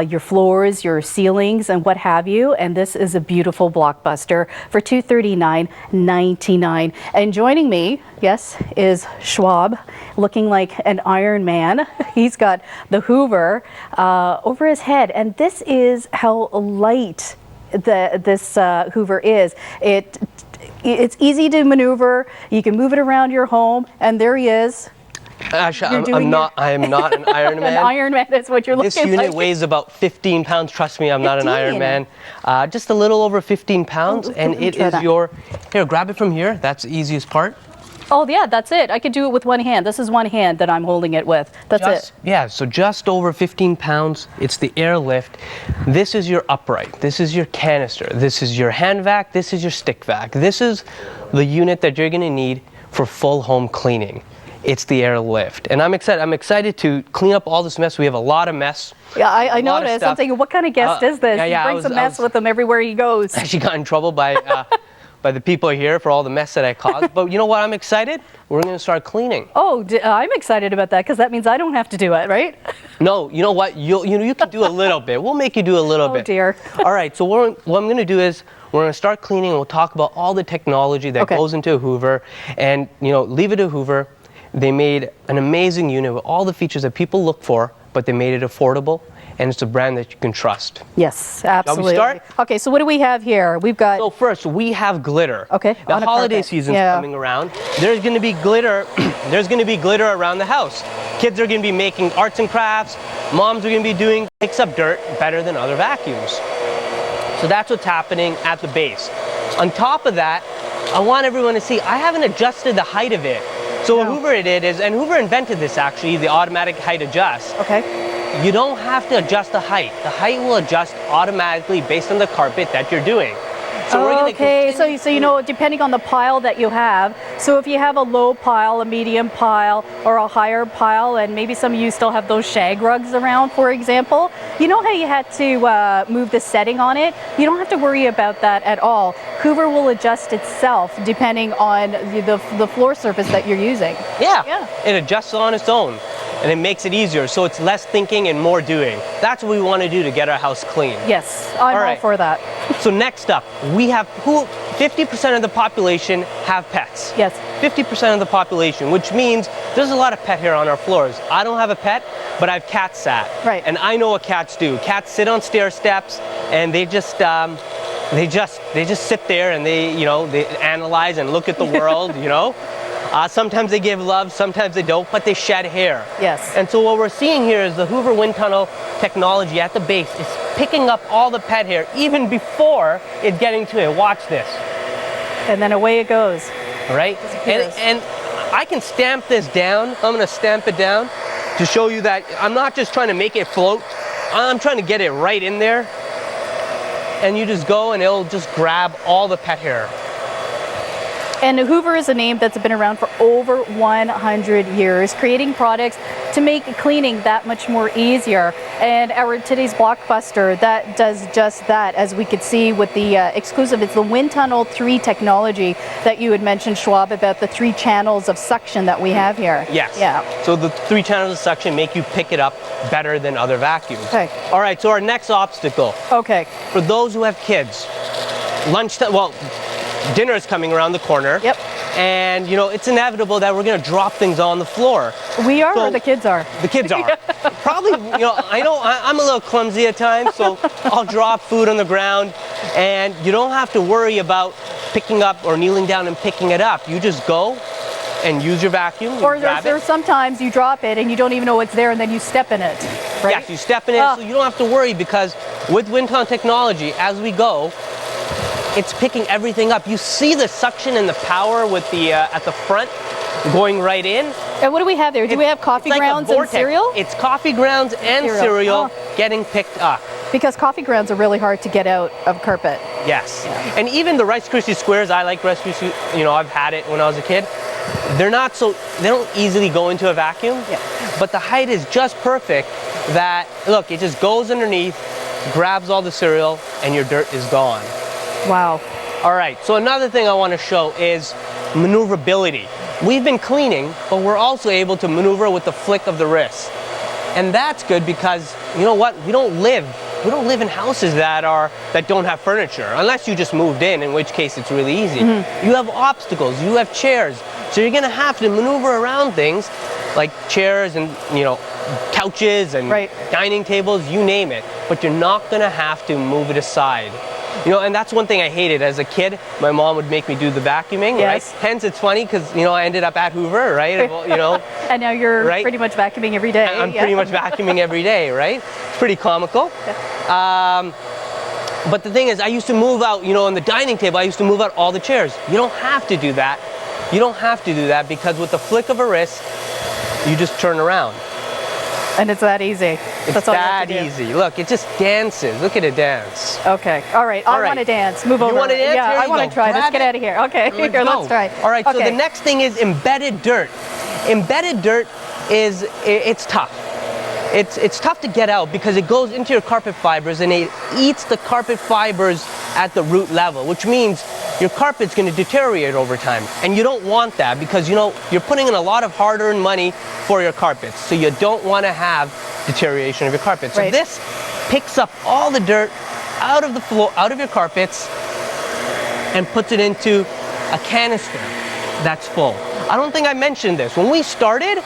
your floors, your ceilings, and what have you. And this is a beautiful blockbuster for $239.99. And joining me, yes, is Schwab, looking like an Iron Man. He's got the Hoover over his head, and this is how light this Hoover is. It's easy to maneuver. You can move it around your home, and there he is. Actually, I am not an Iron Man. An Iron Man, that's what you're looking This unit like. weighs about 15 pounds. Trust me, I'm not an Iron Man. Just a little over 15 pounds, and it is your... Here, grab it from here. That's the easiest part. Oh yeah, that's it. I could do it with one hand. This is one hand that I'm holding it with. That's it. Yeah, so just over 15 pounds. It's the Airlift. This is your upright. This is your canister. This is your hand vac. This is your stick vac. This is the unit that you're going to need for full home cleaning. It's the Airlift. And I'm excited to clean up all this mess. We have a lot of mess. Yeah, I noticed. I'm thinking, what kind of guest is this? Yeah, he brings a mess with him everywhere he goes. She got in trouble by the people here for all the mess that I caused. But you know what? I'm excited. We're going to start cleaning. Oh, I'm excited about that because that means I don't have to do it, right? No, you know what? You can do a little bit. We'll make you do a little bit. Oh dear. All right. So what I'm going to do is we're going to start cleaning, and we'll talk about all the technology that goes into a Hoover, and leave it to Hoover. They made an amazing unit with all the features that people look for, but they made it affordable. And it's a brand that you can trust. Yes, absolutely. Shall we start? Okay, so what do we have here? We've got... So first, we have glitter. Okay, the holiday season's coming around. There's going to be glitter. There's going to be glitter around the house. Kids are going to be making arts and crafts. Moms are going to be doing picks up dirt better than other vacuums. So that's what's happening at the base. On top of that, I want everyone to see, I haven't adjusted the height of it. So what Hoover did is, and Hoover invented this actually, the automatic height adjust. Okay. You don't have to adjust the height. The height will adjust automatically based on the carpet that you're doing. So we're gonna so depending on the pile that you have, so if you have a low pile, a medium pile, or a higher pile, and maybe some of you still have those shag rugs around, for example, you know how you had to move the setting on it? You don't have to worry about that at all. Hoover will adjust itself depending on the floor surface that you're using. Yeah, it adjusts on its own, and it makes it easier, so it's less thinking and more doing. That's what we want to do to get our house clean. Yes, I'm all for that. So next up, we have 50% of the population have pets. Yes. 50% of the population, which means there's a lot of pet hair on our floors. I don't have a pet, but I have cat sat. Right. And I know what cats do. Cats sit on stair steps, and they just sit there and they analyze and look at the world, Sometimes they give love, sometimes they don't, but they shed hair. Yes. And so what we're seeing here is the Hoover Wind Tunnel technology at the base is picking up all the pet hair even before it's getting to it. Watch this. And then away it goes. All right? And I can stamp this down. I'm going to stamp it down to show you that I'm not just trying to make it float. I'm trying to get it right in there. And you just go and it'll just grab all the pet hair. And Hoover is a name that's been around for over 100 years, creating products to make cleaning that much more easier. And our today's blockbuster that does just that, as we could see with the exclusive. It's the Wind Tunnel 3 technology that you had mentioned, Schwab, about the 3 channels of suction that we have here. Yes. Yeah. So the 3 channels of suction make you pick it up better than other vacuums. Okay. All right, so our next obstacle. Okay. For those who have kids, lunchtime, well, dinner is coming around the corner. Yep. And, you know, it's inevitable that we're going to drop things on the floor. We are, or the kids are? The kids are. Probably, you know, I'm a little clumsy at times, so I'll drop food on the ground, and you don't have to worry about picking up or kneeling down and picking it up. You just go and use your vacuum. Or there's sometimes you drop it and you don't even know it's there, and then you step in it, right? Yes, you step in it, so you don't have to worry, because with Wind Tunnel technology, as we go, it's picking everything up. You see the suction and the power with the at the front going right in. And what do we have there? Do we have coffee grounds and cereal? It's coffee grounds and cereal getting picked up. Because coffee grounds are really hard to get out of carpet. Yes. Yeah. And even the Rice Krispie Squares, I like Rice Krispie, you know, I've had it when I was a kid. They don't easily go into a vacuum. Yeah. But the height is just perfect that, look, it just goes underneath, grabs all the cereal, and your dirt is gone. Wow. All right, so another thing I want to show is maneuverability. We've been cleaning, but we're also able to maneuver with the flick of the wrist. And that's good because, you know what, we don't live in houses that don't have furniture, unless you just moved in which case it's really easy. Mm-hmm. You have obstacles, you have chairs, so you're gonna have to maneuver around things like chairs and, you know, couches and dining tables, you name it, but you're not gonna have to move it aside. You know, and that's one thing I hated as a kid. My mom would make me do the vacuuming, right? Hence, it's funny because, you know, I ended up at Hoover, right? You know, and now you're pretty much vacuuming every day. I'm pretty much vacuuming every day, right? It's pretty comical. Yeah. But the thing is, I used to move out, you know, on the dining table, I used to move out all the chairs. You don't have to do that. You don't have to do that, because with the flick of a wrist, you just turn around. And it's that easy. It's that easy. Look, it just dances. Look at it dance. Okay. All right. I want to dance. Move over. You want to dance? Yeah, I want to try. Let's get out of here. Okay. Let's try. All right. So the next thing is embedded dirt. Embedded dirt it's tough. It's tough to get out because it goes into your carpet fibers and it eats the carpet fibers at the root level, which means your carpet's going to deteriorate over time. And you don't want that because, you know, you're putting in a lot of hard-earned money for your carpets. So you don't want to have deterioration of your carpet. So this picks up all the dirt out of the floor, out of your carpets, and puts it into a canister that's full. I don't think I mentioned this. When we started,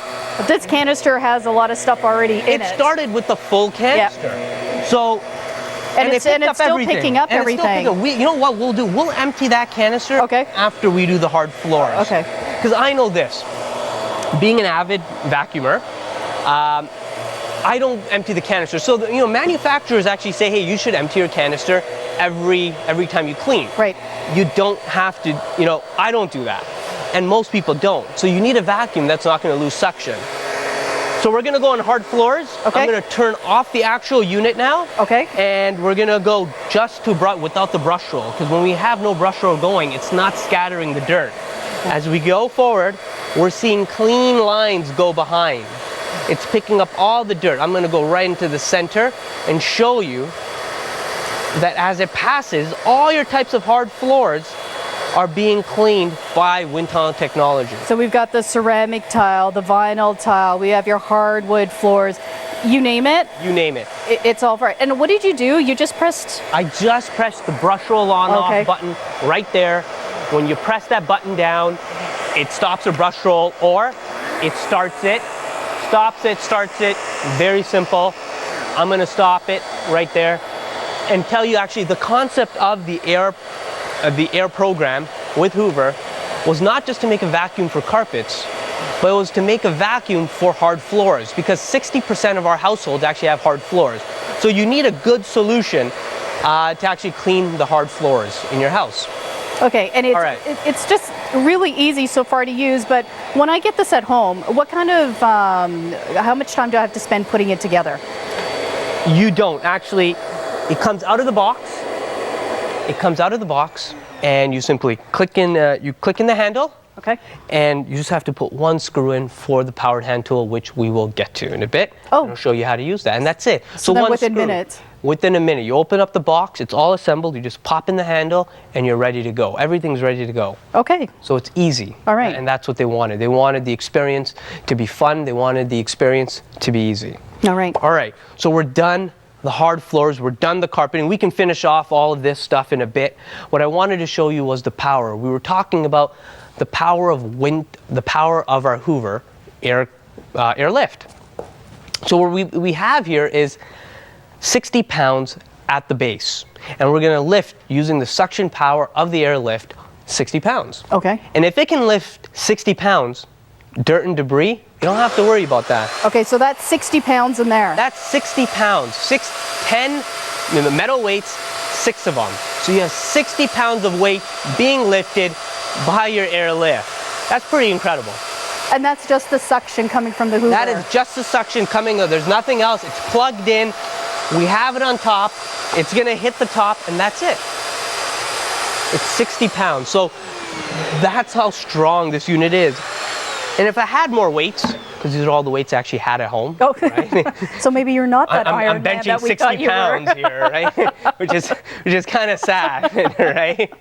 this canister has a lot of stuff already in it. It started with the full canister. Yep. So and it's still picking up everything. You know what we'll do? We'll empty that canister after we do the hard floors. Okay. Because I know this. Being an avid vacuumer, I don't empty the canister. So, you know, manufacturers actually say, hey, you should empty your canister every time you clean. Right. You don't have to, you know, I don't do that. And most people don't. So you need a vacuum that's not going to lose suction. So we're going to go on hard floors. Okay. I'm going to turn off the actual unit now. Okay. And we're going to go just to without the brush roll. Because when we have no brush roll going, it's not scattering the dirt. As we go forward, we're seeing clean lines go behind. It's picking up all the dirt. I'm going to go right into the center and show you that as it passes, all your types of hard floors are being cleaned by Wind Tunnel technology. So we've got the ceramic tile, the vinyl tile, we have your hardwood floors, you name it? You name it. It's all right. And what did you do? You just pressed? I just pressed the brush roll on off button right there. When you press that button down, it stops the brush roll, or it starts it, stops it, starts it. Very simple. I'm going to stop it right there and tell you actually the concept of the air program with Hoover was not just to make a vacuum for carpets, but it was to make a vacuum for hard floors, because 60% of our households actually have hard floors. So you need a good solution to actually clean the hard floors in your house. Okay, and it's just really easy so far to use, but when I get this at home, what kind of, how much time do I have to spend putting it together? You don't. Actually, it comes out of the box. It comes out of the box. and you simply click in the handle. Okay. And you just have to put one screw in for the powered hand tool, which we will get to in a bit. Oh. I'll show you how to use that, and that's it. So then one within screw. minutes? Within a minute. You open up the box, it's all assembled, you just pop in the handle, and you're ready to go. Everything's ready to go. Okay. So it's easy. All right. And that's what they wanted. They wanted the experience to be fun. They wanted the experience to be easy. All right. All right. So we're done the hard floors, we're done the carpeting. We can finish off all of this stuff in a bit. What I wanted to show you was the power. We were talking about the power of wind, the power of our Hoover airlift. So what we have here is 60 pounds at the base, and we're going to lift using the suction power of the airlift 60 pounds. Okay. And if it can lift 60 pounds, dirt and debris, you don't have to worry about that. Okay, so that's 60 pounds in there. That's 60 pounds. 10 the metal weights, 6 of them. So you have 60 pounds of weight being lifted by your airlift. That's pretty incredible. And that's just the suction coming from the Hoover. That is just the suction coming. There's nothing else. It's plugged in. We have it on top. It's going to hit the top, and that's it. It's 60 pounds. So that's how strong this unit is. And if I had more weights, because these are all the weights I actually had at home. Oh. Right? So maybe you're not that Iron I'm Man benching that we 60 thought you pounds were. here, right? which is kind of sad, right?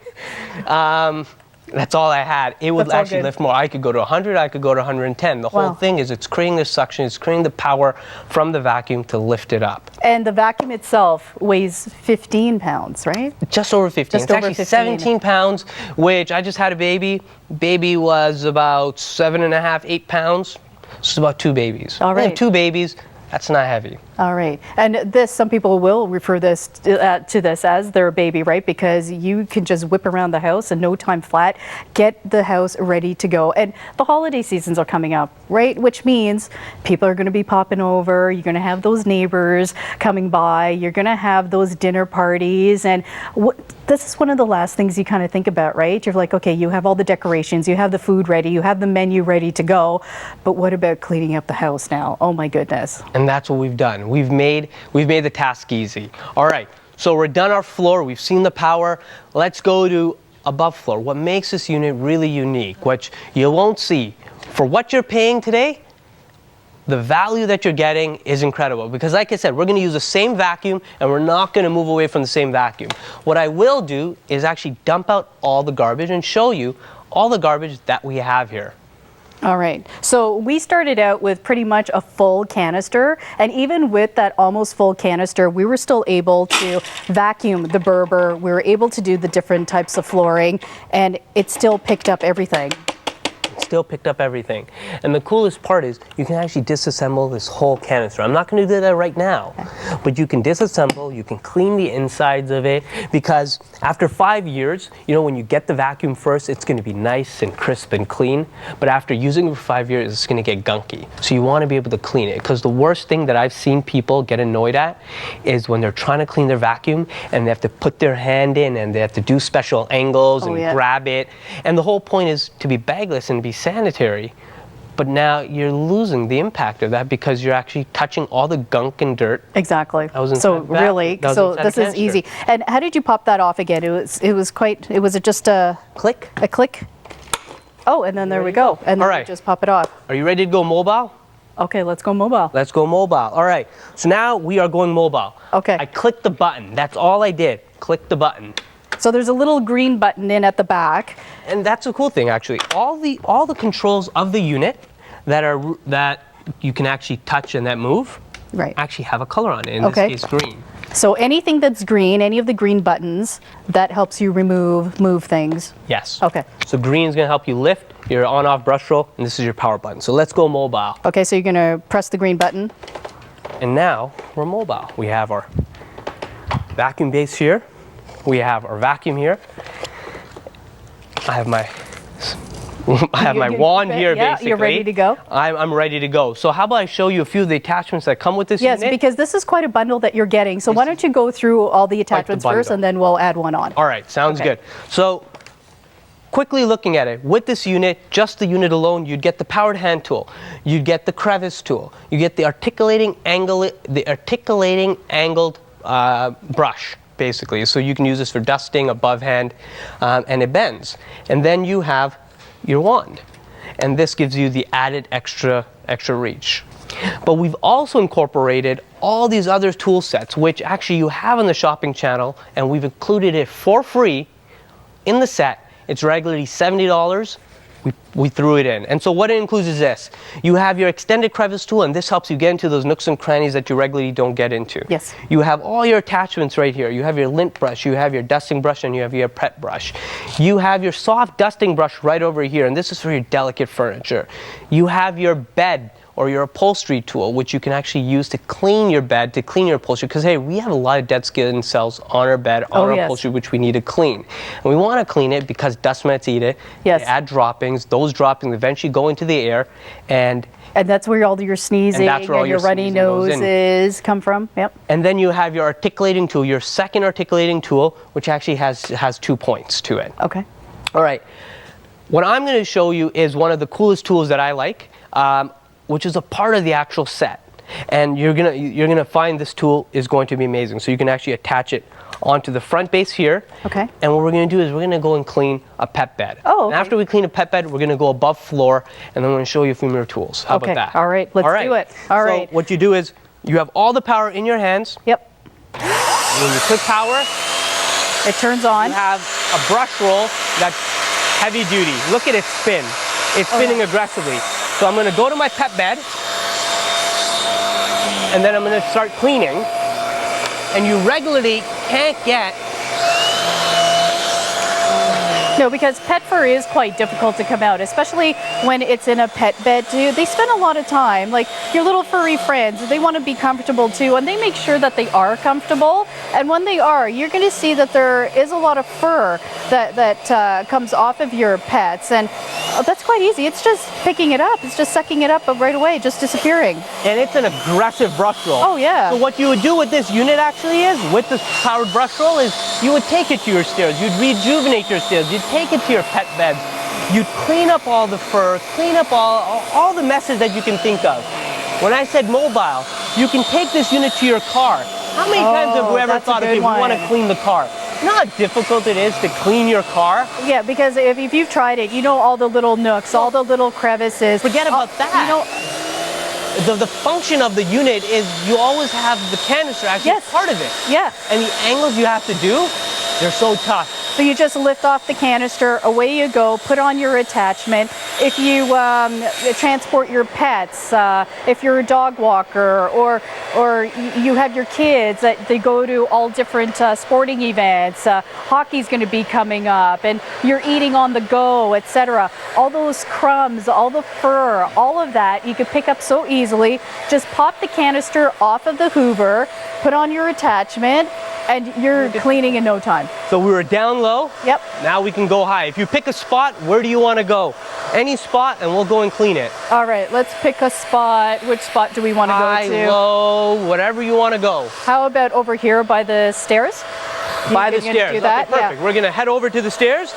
That's all I had. It would That's all actually good. lift more. I could go to 100, I could go to 110. The whole Wow. thing is it's creating the suction, it's creating the power from the vacuum to lift it up. And the vacuum itself weighs 15 pounds, right? Just over 15. Just It's over actually 15. 17 pounds, which I just had a baby. Baby was about 7.5, 8 pounds. So it's about 2 babies. All right. And 2 babies, that's not heavy. All right. And this, some people will refer this to this as their baby, right? Because you can just whip around the house in no time flat, get the house ready to go. And the holiday seasons are coming up, right? Which means people are going to be popping over. You're going to have those neighbors coming by. You're going to have those dinner parties. And this is one of the last things you kind of think about, right? You're like, okay, you have all the decorations, you have the food ready, you have the menu ready to go. But what about cleaning up the house now? Oh my goodness. And that's what we've done. We've made the task easy. All right, so we're done our floor. We've seen the power. Let's go to above floor. What makes this unit really unique, which you won't see. For what you're paying today, the value that you're getting is incredible. Because like I said, we're going to use the same vacuum, and we're not going to move away from the same vacuum. What I will do is actually dump out all the garbage and show you all the garbage that we have here. All right. So we started out with pretty much a full canister, and even with that almost full canister, we were still able to vacuum the Berber. We were able to do the different types of flooring, and it still picked up everything. Still picked up everything. And the coolest part is you can actually disassemble this whole canister. I'm not going to do that right now, but you can disassemble, you can clean the insides of it, because after 5 years, you know, when you get the vacuum first, it's going to be nice and crisp and clean, but after using it for 5 years, it's going to get gunky. So you want to be able to clean it, because the worst thing that I've seen people get annoyed at is when they're trying to clean their vacuum and they have to put their hand in and they have to do special angles and grab it. And the whole point is to be bagless and be sanitary, but now you're losing the impact of that because you're actually touching all the gunk and dirt. Exactly. That was So inside the really, that was so inside this the is canister. easy. And how did you pop that off again? It was just a click. A click. Oh, and then there we go. And then All you right. just pop it off. Are you ready to go mobile? Okay, let's go mobile. Let's go mobile. All right. So now we are going mobile. Okay. I clicked the button. That's all I did. Click the button. So there's a little green button in at the back. And that's a cool thing, actually. All the controls of the unit that you can actually touch and that move, right, actually have a color on it. In Okay. this case, green. So anything that's green, any of the green buttons, that helps you move things. Yes. Okay. So green is going to help you lift your on-off brush roll, and this is your power button. So let's go mobile. Okay, so you're going to press the green button. And now we're mobile. We have our vacuum base here. We have our vacuum here. I have my wand here, yeah, basically. You're ready to go? I'm ready to go. So how about I show you a few of the attachments that come with this Yes, unit? because this is quite a bundle that you're getting. So why don't you go through all the attachments first, bundle. and then we'll add one on. All right, sounds Okay. good. So quickly looking at it, with this unit, just the unit alone, you'd get the powered hand tool, you'd get the crevice tool, you get the articulating angled brush, basically. So you can use this for dusting above hand, and it bends. And then you have your wand. And this gives you the added extra reach. But we've also incorporated all these other tool sets, which actually you have on the shopping channel, and we've included it for free in the set. It's regularly $70. We threw it in. And so what it includes is this. You have your extended crevice tool, and this helps you get into those nooks and crannies that you regularly don't get into. Yes. You have all your attachments right here. You have your lint brush, you have your dusting brush, and you have your pet brush. You have your soft dusting brush right over here, and this is for your delicate furniture. You have your bed or your upholstery tool, which you can actually use to clean your bed, to clean your upholstery. Because hey, we have a lot of dead skin cells on our bed, on our upholstery, which we need to clean. And we want to clean it because dust mites eat it. Yes. They add droppings. Those droppings eventually go into the air, and that's where all your sneezing and your runny noses come from. Yep. And then you have your articulating tool, your second articulating tool, which actually has 2 points to it. Okay. All right. What I'm going to show you is one of the coolest tools that I like, which is a part of the actual set. And you're gonna find this tool is going to be amazing. So you can actually attach it onto the front base here. Okay. And what we're gonna do is we're gonna go and clean a pet bed. Oh, okay. And after we clean a pet bed, we're gonna go above floor, and then I'm gonna show you a few more tools. How about that? All right, let's do it. All right. So what you do is you have all the power in your hands. Yep. And when you click power, it turns on. You have a brush roll that's heavy duty. Look at it spin. It's spinning aggressively. So I'm going to go to my pet bed, and then I'm going to start cleaning. And you regularly can't get... No, because pet fur is quite difficult to come out, especially when it's in a pet bed too. They spend a lot of time, like your little furry friends, they want to be comfortable too, and they make sure that they are comfortable. And when they are, you're going to see that there is a lot of fur that comes off of your pets, and that's quite easy. It's just picking it up. It's just sucking it up right away, just disappearing. And it's an aggressive brush roll. Oh yeah. So what you would do with this unit actually is, with this powered brush roll, is you would take it to your stairs. You'd rejuvenate your stairs. You'd take it to your pet beds. You'd clean up all the fur, clean up all the messes that you can think of. When I said mobile, you can take this unit to your car. How many times have we ever thought, okay, we want to clean the car? You know how difficult it is to clean your car? Yeah, because if you've tried it, you know all the little nooks, all the little crevices. Forget about that. You know, the function of the unit is you always have the canister actually part of it. Yeah. And the angles you have to do, they're so tough. So you just lift off the canister, away you go, put on your attachment. If you transport your pets, if you're a dog walker, or you have your kids that they go to all different sporting events, hockey's going to be coming up, and you're eating on the go, etc. All those crumbs, all the fur, all of that you could pick up so easily. Just pop the canister off of the Hoover, put on your attachment, and you're cleaning in no time. So we were down low. Yep. Now we can go high. If you pick a spot, where do you want to go? Any spot, and we'll go and clean it. All right, let's pick a spot. Which spot do we want to go to? High, low, whatever you want to go. How about over here by the stairs? By the stairs. Do that? Okay, perfect. Yeah. We're going to head over to the stairs.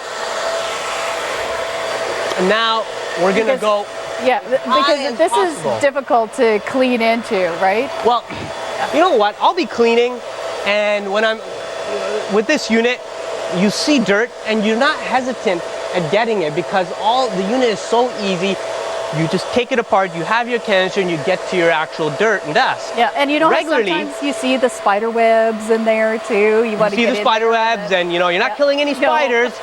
And now we're going to go. Yeah, because this is difficult to clean into, right? Well, you know what? I'll be cleaning, and when I'm with this unit, you see dirt, and you're not hesitant at getting it because the unit is so easy. You just take it apart, you have your canister, and you get to your actual dirt and dust. Yeah, and you know sometimes you see the spider webs in there too. You want to see the spider webs, and you're not killing any spiders,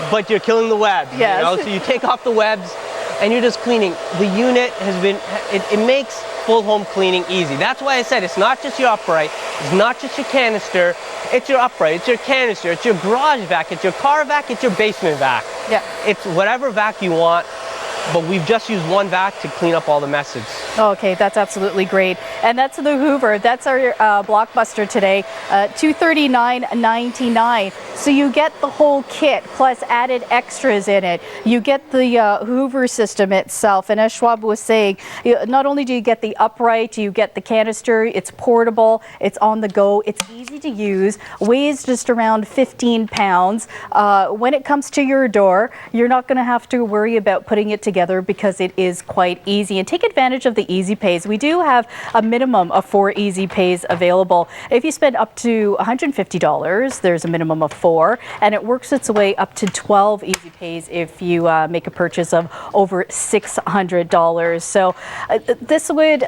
but you're killing the webs. Yes. So you take off the webs, and you're just cleaning. The unit has been, it makes full home cleaning easy. That's why I said it's not just your upright, it's not just your canister, it's your upright, it's your canister, it's your garage vac, it's your car vac, it's your basement vac. Yeah. It's whatever vac you want, but we've just used one vac to clean up all the messes. Okay, that's absolutely great. And that's the Hoover. That's our blockbuster today, $239.99. So you get the whole kit plus added extras in it. You get the Hoover system itself. And as Schwab was saying, not only do you get the upright, you get the canister. It's portable. It's on the go. It's easy to use. Weighs just around 15 pounds. When it comes to your door, you're not going to have to worry about putting it together because it is quite easy. And take advantage of the Easy Pays. We do have a minimum of 4 Easy Pays available. If you spend up to $150, there's a minimum of 4, and it works its way up to 12 Easy Pays if you make a purchase of over $600. So this would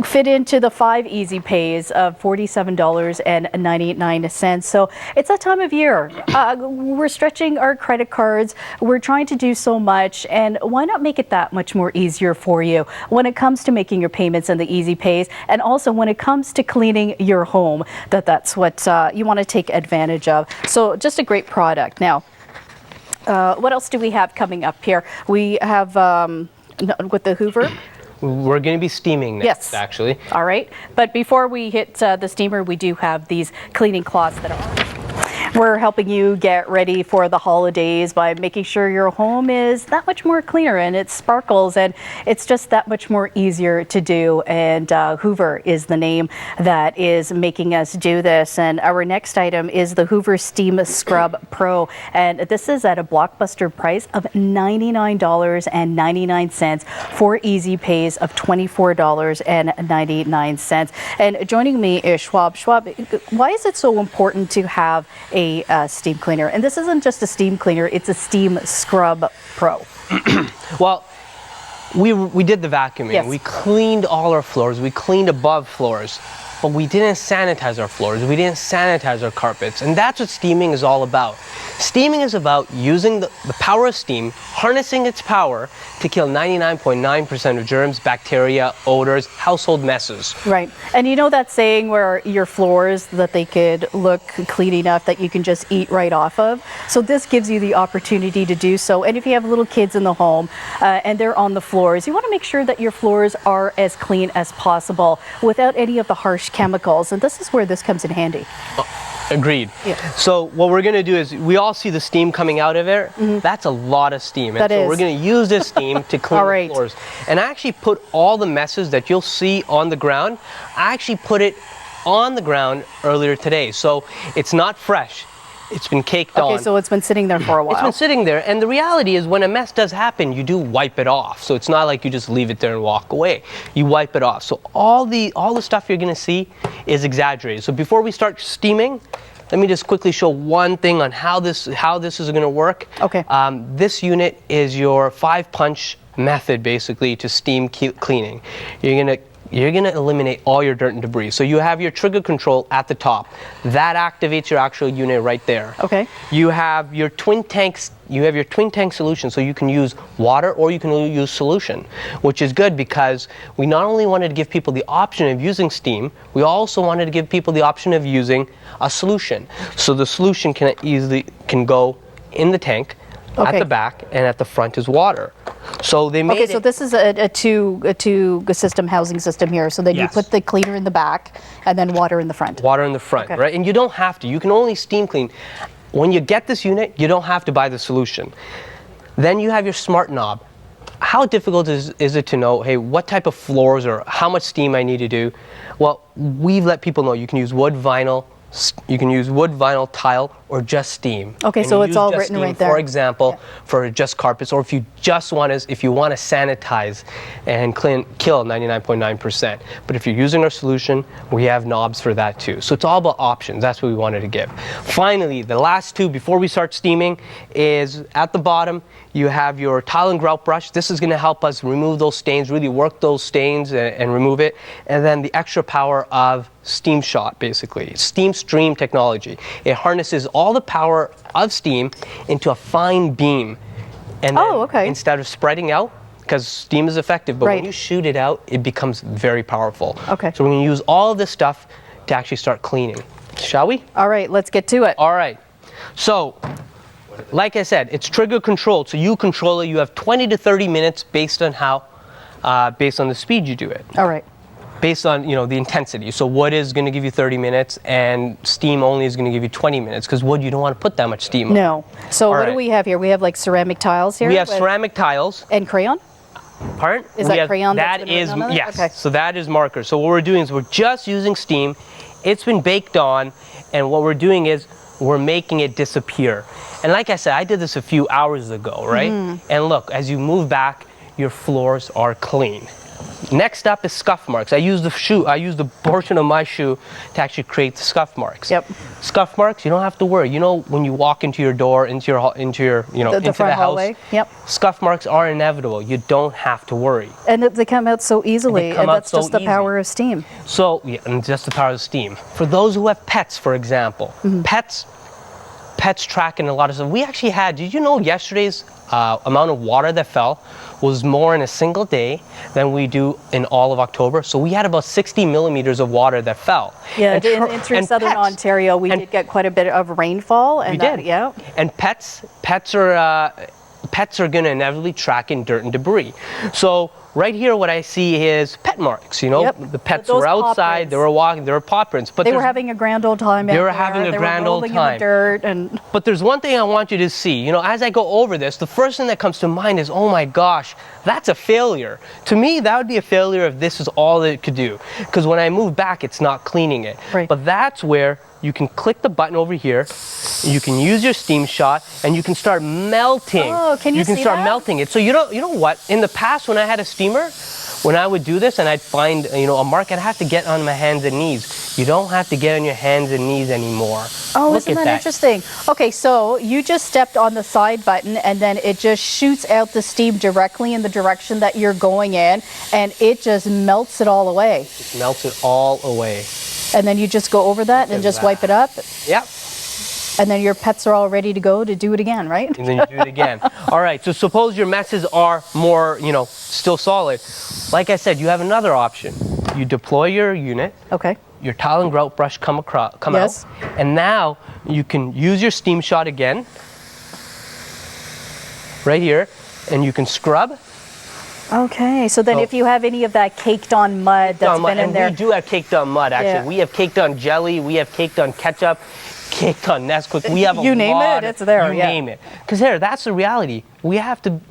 fit into the 5 Easy Pays of $47.99. So it's that time of year. We're stretching our credit cards. We're trying to do so much, and why not make it that much more easier for you when it comes to making your payments and the Easy Pays, and also when it comes to cleaning your home, that's what you want to take advantage of. So just a great product. Now, what else do we have coming up here? We have with the Hoover. We're going to be steaming next, actually. All right. But before we hit the steamer, we do have these cleaning cloths that are. We're helping you get ready for the holidays by making sure your home is that much more cleaner and it sparkles, and it's just that much more easier to do. And Hoover is the name that is making us do this. And our next item is the Hoover Steam Scrub Pro. And this is at a blockbuster price of $99.99 for Easy Pays of $24.99. And joining me is Schwab. Schwab, why is it so important to have a steam cleaner? And this isn't just a steam cleaner, it's a Steam Scrub Pro. Well, we did the vacuuming. Yes. We cleaned all our floors. We cleaned above floors. But we didn't sanitize our floors. We didn't sanitize our carpets. And that's what steaming is all about. Steaming is about using the power of steam, harnessing its power to kill 99.9% of germs, bacteria, odors, household messes. Right. And you know that saying where your floors, that they could look clean enough that you can just eat right off of? So this gives you the opportunity to do so. And if you have little kids in the home and they're on the floors, you want to make sure that your floors are as clean as possible without any of the harsh chemicals. And this is where this comes in handy. Agreed. Yeah. So what we're going to do is, we all see the steam coming out of it. That's a lot of steam. And That so is. we're going to use this steam to clean the floors. And I actually put all the messes that you'll see on the ground, I actually put it on the ground earlier today. So it's not fresh. It's been caked on. Okay, so it's been sitting there for a while. It's been sitting there, and the reality is when a mess does happen, you do wipe it off. So it's not like you just leave it there and walk away. You wipe it off. So all the stuff you're going to see is exaggerated. So before we start steaming, let me just quickly show one thing on how this is going to work. Okay. This unit is your 5-punch method, basically, to steam cleaning. You're gonna eliminate all your dirt and debris. So you have your trigger control at the top. That activates your actual unit right there. Okay. You have your twin tanks. You have your twin tank solution, so you can use water or you can use solution, which is good because we not only wanted to give people the option of using steam, we also wanted to give people the option of using a solution. So the solution can go in the tank. Okay. At the back, and at the front is water. So they made Okay, so this is a two system housing system here. So then Yes. you put the cleaner in the back and then water in the front. Water in the front, Okay. right? And you don't have to. You can only steam clean. When you get this unit, you don't have to buy the solution. Then you have your smart knob. How difficult is it to know, hey, what type of floors or how much steam I need to do? Well, we've let people know you can use wood, vinyl, tile, or just steam. Okay, And so you it's use all just written steam, right there. For example, for just carpets, or if you want to sanitize and kill 99.9%. But if you're using our solution, we have knobs for that too. So it's all about options. That's what we wanted to give. Finally, the last two before we start steaming is at the bottom. You have your tile and grout brush. This is going to help us remove those stains, really work those stains and remove it. And then the extra power of Steam Shot, basically. Steam Stream technology. It harnesses all the power of steam into a fine beam. And then instead of spreading out, because steam is effective, but when you shoot it out, it becomes very powerful. Okay. So we're going to use all of this stuff to actually start cleaning. Shall we? All right, let's get to it. All right. So, like I said, it's trigger controlled. So you control it. You have 20 to 30 minutes based on the speed you do it. All right. Based on the intensity. So wood is going to give you 30 minutes, and steam only is going to give you 20 minutes because wood you don't want to put that much steam on. No. So All what right. do we have here? We have like ceramic tiles here. We have ceramic tiles. And crayon. Pardon? Is that crayon? That that's been is written on it? yes. Okay. So that is marker. So what we're doing is we're just using steam. It's been baked on, and what we're doing is we're making it disappear. And like I said, I did this a few hours ago, right? And look, as you move back, your floors are clean. Next up is scuff marks. I use the portion of my shoe to actually create the scuff marks. Yep. Scuff marks, you don't have to worry. You know, when you walk into your door, into your the front hallway. Yep. Scuff marks are inevitable. You don't have to worry. And they come out so easily, and that's just the power of steam. So, yeah, and just the power of steam. For those who have pets, for example, pets track in a lot of stuff. We actually had, did you know yesterday's amount of water that fell was more in a single day than we do in all of October? So we had about 60 millimeters of water that fell. Yeah, and through southern Ontario, we did get quite a bit of rainfall. And we did. Yeah. And pets are going to inevitably track in dirt and debris. So right here, what I see is pet marks. You know, the pets were outside, they were walking, they were paw prints. But they were having a grand old time. They were having a grand old time. In the dirt and. But there's one thing I want you to see. You know, as I go over this, the first thing that comes to mind is, oh my gosh, that's a failure. To me, that would be a failure if this is all that it could do. Because when I move back, it's not cleaning it. Right. But that's where you can click the button over here, you can use your steam shot, and you can start melting. Oh, can you see can start that? melting it. So you know what? In the past, when I had a steamer, when I would do this and I'd find a mark, I'd have to get on my hands and knees. You don't have to get on your hands and knees anymore. Oh, isn't that interesting? Okay, so you just stepped on the side button, and then it just shoots out the steam directly in the direction that you're going in, and it just melts it all away. It melts it all away. And then you just go over that and just wipe it up. Yep. And then your pets are all ready to go to do it again, right? And then you do it again. All right, so suppose your messes are more, still solid. Like I said, you have another option. You deploy your unit. Okay. Your towel and grout brush come out. And now you can use your steam shot again. Right here. And you can scrub. Okay, so then if you have any of that caked on mud that's been in there. We do have caked on mud, actually. Yeah. We have caked on jelly, we have caked on ketchup, caked on Nesquik. We have you name it, it's there. You name it. Because that's the reality. We have to,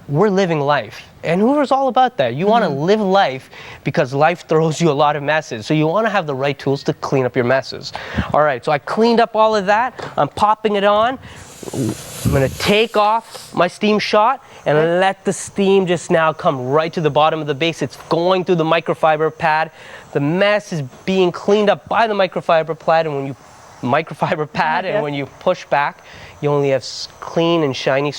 we're living life. And Hoover's all about that. You want to live life because life throws you a lot of messes. So you want to have the right tools to clean up your messes. All right, so I cleaned up all of that. I'm popping it on. I'm going to take off my steam shot and let the steam just now come right to the bottom of the base. It's going through the microfiber pad. The mess is being cleaned up by the microfiber pad, and when you and when you push back, you only have clean and shiny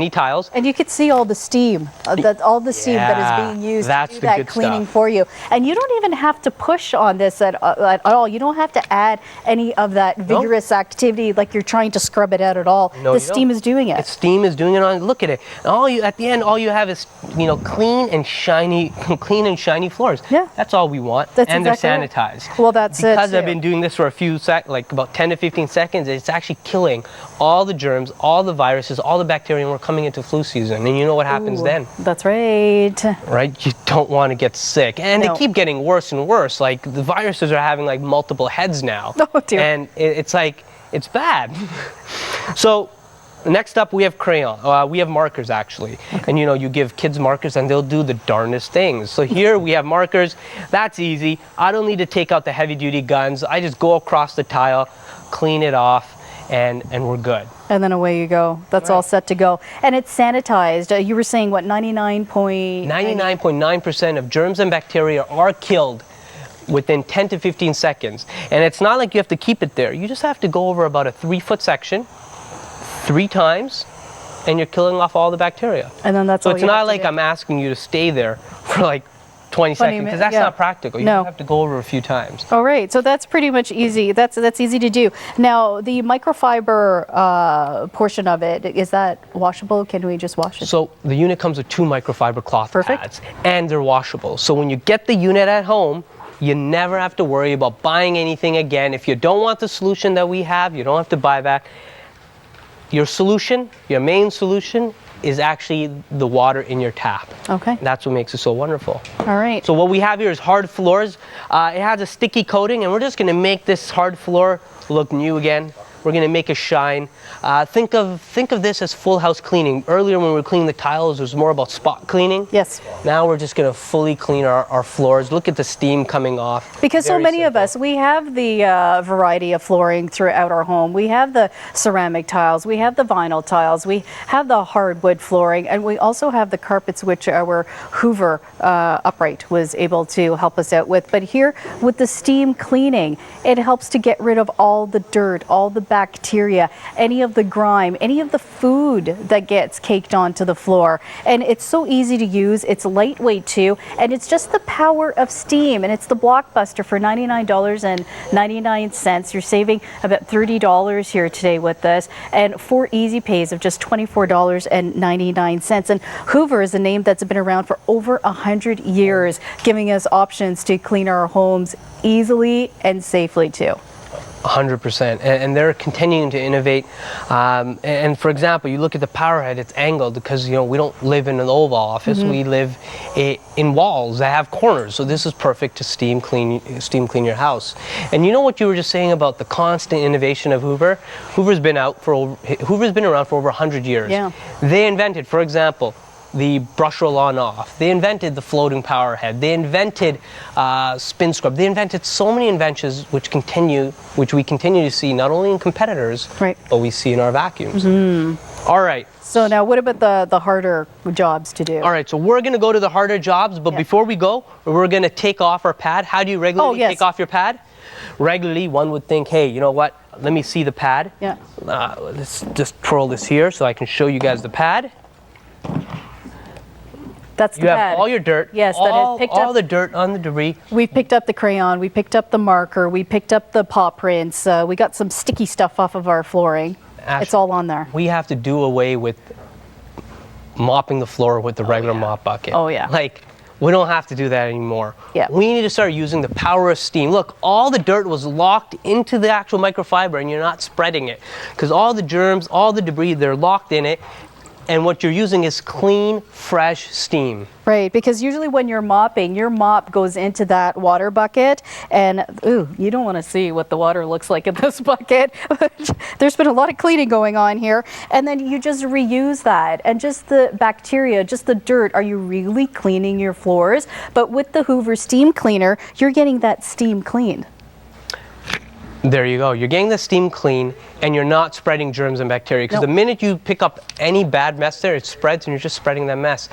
tiles. And you could see all the steam, all the steam that is being used to do that cleaning for you. And you don't even have to push on this at all. You don't have to add any of that vigorous activity like you're trying to scrub it out at all. No, the steam is doing it. The steam is doing it on. Look at it. And at the end, all you have is clean and shiny floors. Yeah. That's all we want. That's and exactly they're sanitized. Well, that's it. Because I've been doing this for a few about 10 to 15 seconds, it's actually killing all the germs, all the viruses, all the bacteria, and we're coming into flu season. And you know what happens then? That's right. Right? You don't want to get sick. And they keep getting worse and worse. Like, the viruses are having, multiple heads now. Oh, dear. And it's bad. So, next up, we have crayon. We have markers, actually. Okay. And, you give kids markers, and they'll do the darndest things. So here we have markers. That's easy. I don't need to take out the heavy-duty guns. I just go across the tile, clean it off, and we're good. And then away you go. That's all set to go. And it's sanitized. You were saying, what, 99.9% of germs and bacteria are killed within 10 to 15 seconds. And it's not like you have to keep it there. You just have to go over about a 3-foot section 3 times, and you're killing off all the bacteria. And then that's so all it's you not have to like do. I'm asking you to stay there for 20 seconds, because that's not practical. You have to go over a few times. All right, so that's pretty much easy. That's easy to do. Now, the microfiber portion of it, is that washable? Can we just wash it? So the unit comes with 2 microfiber cloth pads, and they're washable. So when you get the unit at home, you never have to worry about buying anything again. If you don't want the solution that we have, you don't have to buy that. Your solution, your main solution, is actually the water in your tap. Okay. That's what makes it so wonderful. All right. So what we have here is hard floors. It has a sticky coating, and we're just going to make this hard floor look new again. We're going to make it shine. Think of this as full house cleaning. Earlier when we were cleaning the tiles, it was more about spot cleaning. Yes. Now we're just going to fully clean our floors. Look at the steam coming off. Because so many of us, we have the variety of flooring throughout our home. We have the ceramic tiles, we have the vinyl tiles, we have the hardwood flooring, and we also have the carpets, which our Hoover upright was able to help us out with. But here with the steam cleaning, it helps to get rid of all the dirt, all the bacteria, any of the grime, any of the food that gets caked onto the floor. And it's so easy to use, it's lightweight too, and it's just the power of steam. And it's the Blockbuster for $99.99. You're saving about $30 here today with this, and 4 easy pays of just $24.99. And Hoover is a name that's been around for over 100 years, giving us options to clean our homes easily and safely too. 100%, and they're continuing to innovate. And for example, you look at the power head; it's angled because we don't live in an Oval Office. We live in walls that have corners. So this is perfect to steam clean your house. And you know what you were just saying about the constant innovation of Hoover? Hoover's been around for over 100 years. Yeah. They invented, for example, the brush roll on off. They invented the floating power head. They invented spin scrub. They invented so many inventions which we continue to see not only in competitors, but we see in our vacuums. All right. So now what about the harder jobs to do? All right, so we're going to go to the harder jobs, but before we go, we're going to take off our pad. How do you regularly take off your pad? Regularly, one would think, hey, you know what? Let me see the pad. Yeah. Let's just twirl this here so I can show you guys the pad. That's the You pad. have all your dirt. Yes, all, that is picked up. all the dirt on the debris. We picked up the crayon, we picked up the marker, we picked up the paw prints, we got some sticky stuff off of our flooring. It's all on there. We have to do away with mopping the floor with the regular mop bucket. Oh, yeah. Like, we don't have to do that anymore. Yeah. We need to start using the power of steam. Look, all the dirt was locked into the actual microfiber and you're not spreading it. Because all the germs, all the debris, they're locked in it. And what you're using is clean, fresh steam. Right, because usually when you're mopping, your mop goes into that water bucket, and ooh, you don't want to see what the water looks like in this bucket. There's been a lot of cleaning going on here, and then you just reuse that, and just the bacteria, just the dirt. Are you really cleaning your floors? But with the Hoover steam cleaner, you're getting that steam clean. There you go. You're getting the steam clean and you're not spreading germs and bacteria, because the minute you pick up any bad mess there, it spreads and you're just spreading that mess.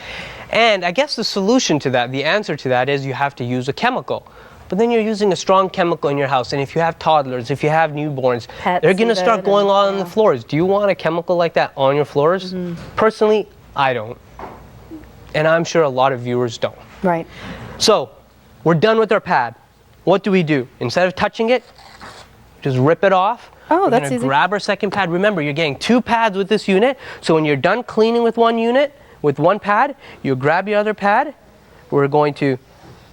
And I guess the solution to that, the answer to that, is you have to use a chemical. But then you're using a strong chemical in your house, and if you have toddlers, if you have newborns, they're going to start going on the floors. Do you want a chemical like that on your floors? Personally, I don't. And I'm sure a lot of viewers don't. Right. So, we're done with our pad. What do we do? Instead of touching it, just rip it off. Oh, we're that's gonna easy. grab our second pad. Remember, you're getting 2 pads with this unit. So when you're done cleaning with one unit, with one pad, you grab your other pad. We're going to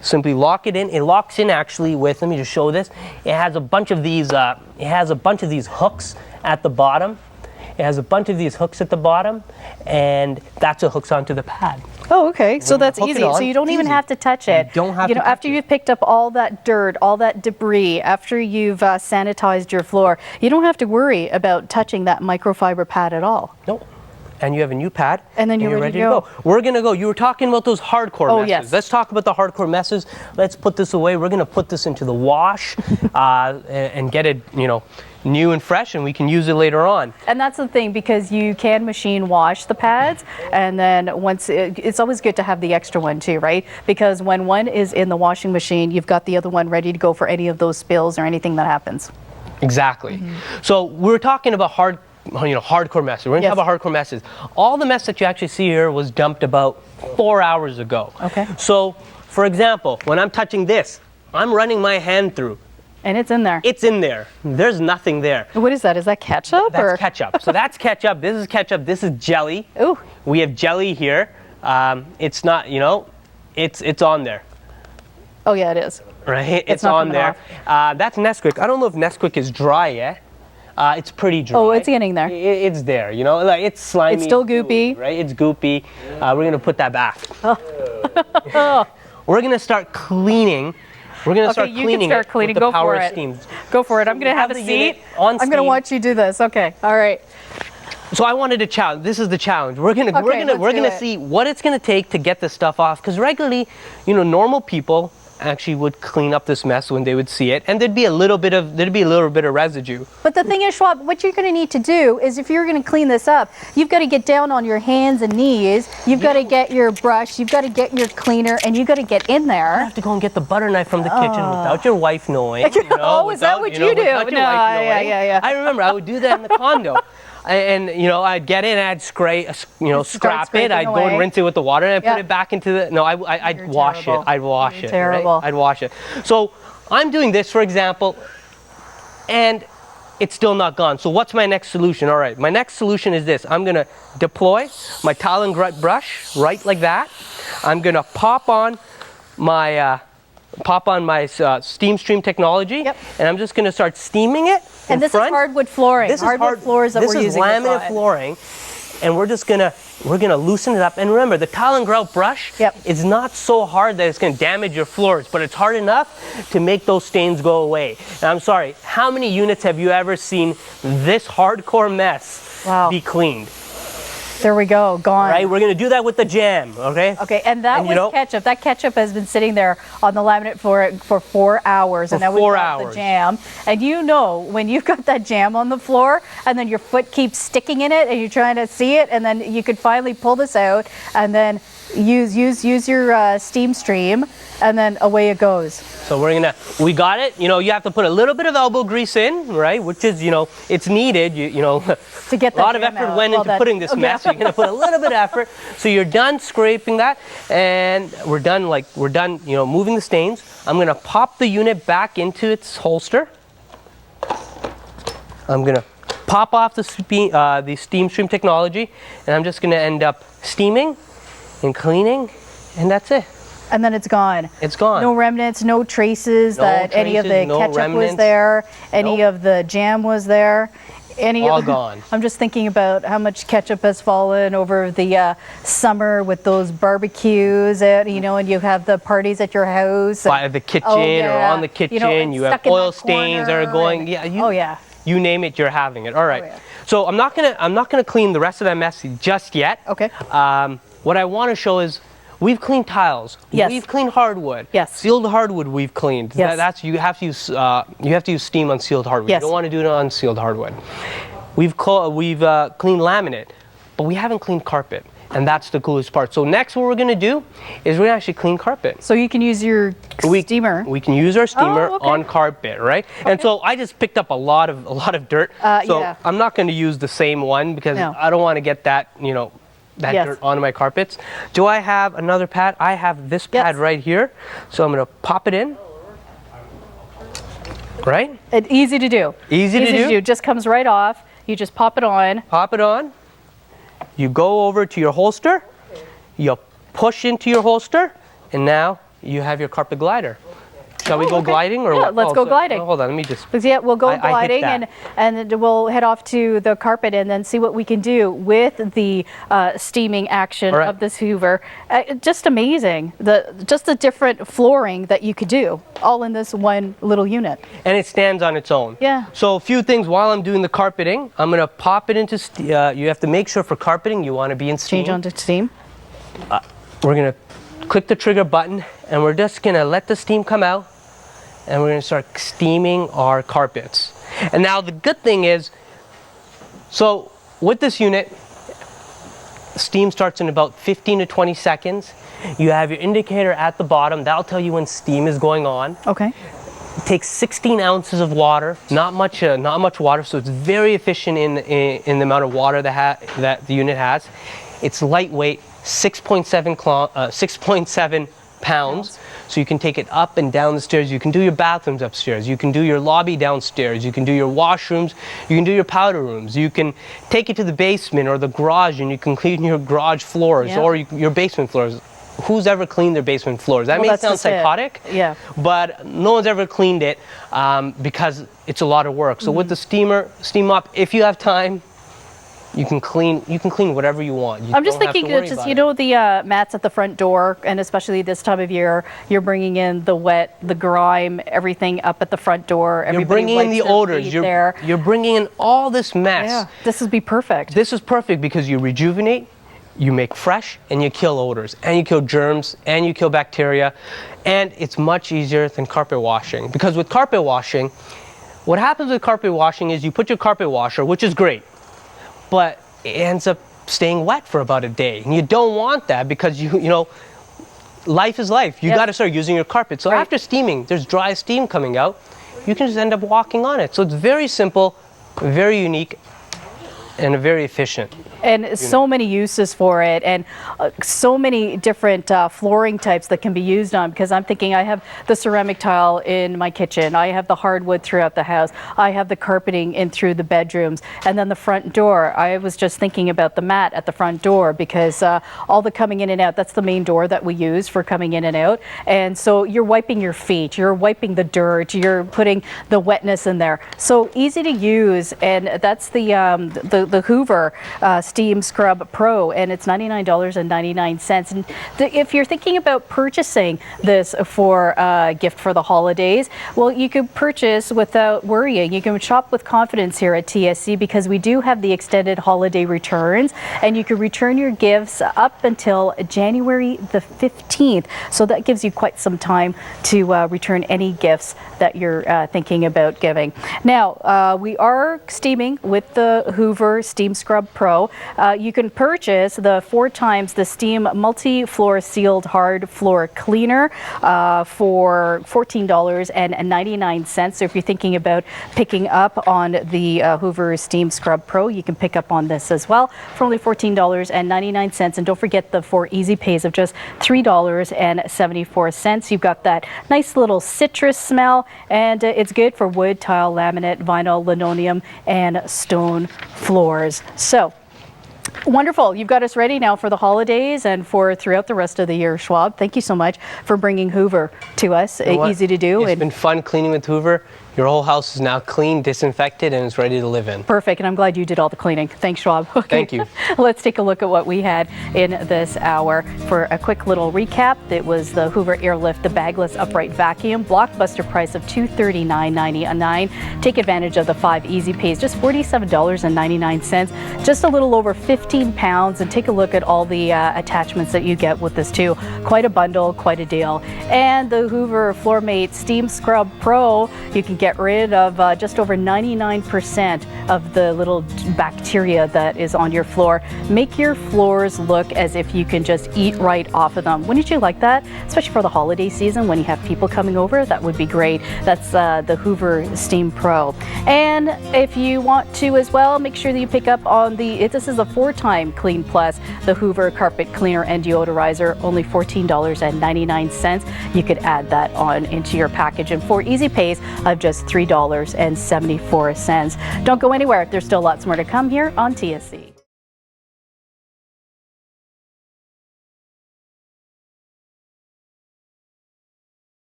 simply lock it in. It locks in actually with, let me just show this. It has a bunch of these hooks at the bottom. It has a bunch of these hooks at the bottom, and that's what hooks onto the pad. Oh, okay. So that's easy. So you don't even have to touch it. You don't have to after you've picked up all that dirt, all that debris, after you've sanitized your floor, you don't have to worry about touching that microfiber pad at all. Nope. And you have a new pad. And then you're ready to go. We're going to go. You were talking about those hardcore messes. Yes. Let's talk about the hardcore messes. Let's put this away. We're going to put this into the wash and get it, new and fresh, and we can use it later on. And that's the thing, because you can machine wash the pads, and then once it's always good to have the extra one too, right? Because when one is in the washing machine, you've got the other one ready to go for any of those spills or anything that happens. Exactly. So we're talking about hardcore messes. We're going to talk about hardcore messes. All the mess that you actually see here was dumped about 4 hours ago. Okay. So, for example, when I'm touching this, I'm running my hand through. And it's in there. It's in there. There's nothing there. What is that? Is that ketchup? That's ketchup. So that's ketchup. This is ketchup. This is jelly. Ooh. We have jelly here. It's not, it's on there. Oh yeah, it is. Right? It's not on coming there. That's Nesquik. I don't know if Nesquik is dry yet. It's pretty dry. Oh, it's getting there. It's there, like it's slimy. It's still goopy. Right? It's goopy. We're going to put that back. We're going to start cleaning We're going to start Okay, you cleaning can start it cleaning. with the Go power for of it. steam. Go for it. I'm going to have a the seat. unit on I'm going to steam. watch you do this. Okay. All right. So I wanted to challenge. This is the challenge. We're gonna let's do it. see what it's gonna take to get this stuff off. Because regularly, normal people actually would clean up this mess when they would see it, and there'd be a little bit of residue. But the thing is, Schwab, what you're going to need to do is if you're going to clean this up, you've got to get down on your hands and knees. You've got to get your brush. You've got to get your cleaner, and you've got to get in there. You have to go and get the butter knife from the kitchen without your wife knowing. Oh, is that what you do? without your wife knowing. Yeah. I remember I would do that in the condo. And I'd get in, I'd scrape it, I'd go and rinse it with the water, and I'd put it back into the. No, I'd wash it. I'd wash it. Terrible. Right? I'd wash it. So I'm doing this, for example, and it's still not gone. So what's my next solution? All right, my next solution is this. I'm gonna deploy my towel and grit brush right like that. I'm gonna pop on my Steam Stream technology, and I'm just gonna start steaming it. And this is hardwood flooring. This hardwood floors that we're using. This is laminate flooring, and we're gonna loosen it up. And remember, the towel and grout brush is not so hard that it's gonna damage your floors, but it's hard enough to make those stains go away. And I'm sorry, how many units have you ever seen this hardcore mess be cleaned? There we go, gone. Right, we're gonna do that with the jam, okay? Okay, and that was ketchup. That ketchup has been sitting there on the laminate floor for 4 hours, and now we've got the jam. And when you've got that jam on the floor, and then your foot keeps sticking in it, and you're trying to see it, and then you could finally pull this out, and then use your Steam Stream, and then away it goes. So we got it. You have to put a little bit of elbow grease in, right? Which is, it's needed. To get a lot of effort went into putting this mess. So you're gonna put a little bit of effort. So you're done scraping that, and we're done. Moving the stains. I'm gonna pop the unit back into its holster. I'm gonna pop off the Steam Stream technology, and I'm just gonna end up steaming and cleaning, and that's it. And then it's gone. It's gone. No remnants, no traces that any of the ketchup was there, any of the jam was there. All gone. I'm just thinking about how much ketchup has fallen over the summer with those barbecues, and you have the parties at your house. By the kitchen or on the kitchen, you have oil stains that are going. You name it, you're having it. All right. So I'm not gonna clean the rest of that mess just yet. Okay. What I want to show is we've cleaned tiles. Yes. We've cleaned hardwood. Yes. Sealed hardwood we've cleaned. Yes. You have to use steam on sealed hardwood. Yes. You don't want to do it on sealed hardwood. We've cleaned laminate, but we haven't cleaned carpet. And that's the coolest part. So next what we're going to do is we're going to actually clean carpet. So you can use your steamer. We can use our steamer on carpet, right? Okay. And so I just picked up a lot of dirt. So I'm not going to use the same one because I don't want to get that, dirt onto my carpets. Do I have another pad? I have this pad right here. So I'm going to pop it in. Right? Easy to do. Easy to do. Just comes right off. You just pop it on. Pop it on. You go over to your holster. You push into your holster, and now you have your carpet glider. Shall we go gliding or what? Let's go gliding. Hold on, let me just. Yeah, we'll go gliding and we'll head off to the carpet and then see what we can do with the steaming action of this Hoover. Just amazing, just the different flooring that you could do all in this one little unit. And it stands on its own. Yeah. So a few things while I'm doing the carpeting, I'm gonna pop it into. You have to make sure for carpeting you want to be in steam. Change onto steam. We're gonna click the trigger button, and we're just gonna let the steam come out. And we're going to start steaming our carpets. And now the good thing is, so with this unit, steam starts in about 15 to 20 seconds. You have your indicator at the bottom. That'll tell you when steam is going on. Okay. It takes 16 ounces of water, not much water, so it's very efficient in the amount of water that the unit has. It's lightweight, 6.7 pounds. So you can take it up and down the stairs. You can do your bathrooms upstairs. You can do your lobby downstairs. You can do your washrooms. You can do your powder rooms. You can take it to the basement or the garage, and you can clean your garage floors or your basement floors. Who's ever cleaned their basement floors? That may sound psychotic, but no one's ever cleaned it because it's a lot of work. So with the steam mop, if you have time, You can clean whatever you want. You I'm just don't have to thinking, worry just about you it. know, the mats at the front door, and especially this time of year, you're bringing in the wet, the grime, everything up at the front door. You're Everybody bringing in wipes the their odors. feet there. You're bringing in all this mess. Yeah, this would be perfect. This is perfect because you rejuvenate, you make fresh, and you kill odors, and you kill germs, and you kill bacteria, and it's much easier than carpet washing. Because with carpet washing, what happens with carpet washing is you put your carpet washer, which is great, but it ends up staying wet for about a day, and you don't want that because you know, life is life. You got to start using your carpet. So after steaming, there's dry steam coming out. You can just end up walking on it. So it's very simple, very unique, and very efficient. And so many uses for it, and so many different flooring types that can be used on, because I'm thinking I have the ceramic tile in my kitchen, I have the hardwood throughout the house, I have the carpeting in through the bedrooms, and then the front door. I was just thinking about the mat at the front door, because all the coming in and out, that's the main door that we use for coming in and out, and so you're wiping your feet, you're wiping the dirt, you're putting the wetness in there. So easy to use, and that's the Hoover Steam Scrub Pro, and it's $99.99. And if you're thinking about purchasing this for a gift for the holidays, well, you could purchase without worrying. You can shop with confidence here at TSC, because we do have the extended holiday returns, and you can return your gifts up until January the 15th. So that gives you quite some time to return any gifts that you're thinking about giving. Now, we are steaming with the Hoover Steam Scrub Pro. You can purchase the 4 times the Steam Multi-Floor Sealed Hard Floor Cleaner for $14.99. So if you're thinking about picking up on the Hoover Steam Scrub Pro, you can pick up on this as well for only $14.99. And don't forget the 4 easy pays of just $3.74. You've got that nice little citrus smell, and it's good for wood, tile, laminate, vinyl, linoleum, and stone floors. So wonderful. You've got us ready now for the holidays and for throughout the rest of the year, Schwab. Thank you so much for bringing Hoover to us. You know what? Easy to do. It's been fun cleaning with Hoover. Your whole house is now clean, disinfected, and it's ready to live in. Perfect, and I'm glad you did all the cleaning. Thanks, Schwab. Okay. Thank you. Let's take a look at what we had in this hour. For a quick little recap, it was the Hoover Airlift, the bagless upright vacuum, blockbuster price of $239.99. Take advantage of the 5 easy pays, just $47.99, just a little over 15 pounds, and take a look at all the attachments that you get with this too. Quite a bundle, quite a deal. And the Hoover FloorMate Steam Scrub Pro, you can get rid of just over 99% of the little bacteria that is on your floor. Make your floors look as if you can just eat right off of them. Wouldn't you like that? Especially for the holiday season when you have people coming over, that would be great. That's the Hoover Steam Pro. And if you want to as well, make sure that you pick up on this is a 4-time Clean Plus, the Hoover Carpet Cleaner and Deodorizer, only $14.99. You could add that on into your package, and 4 easy pays of just $3.74. Don't go anywhere. There's still lots more to come here on TSC.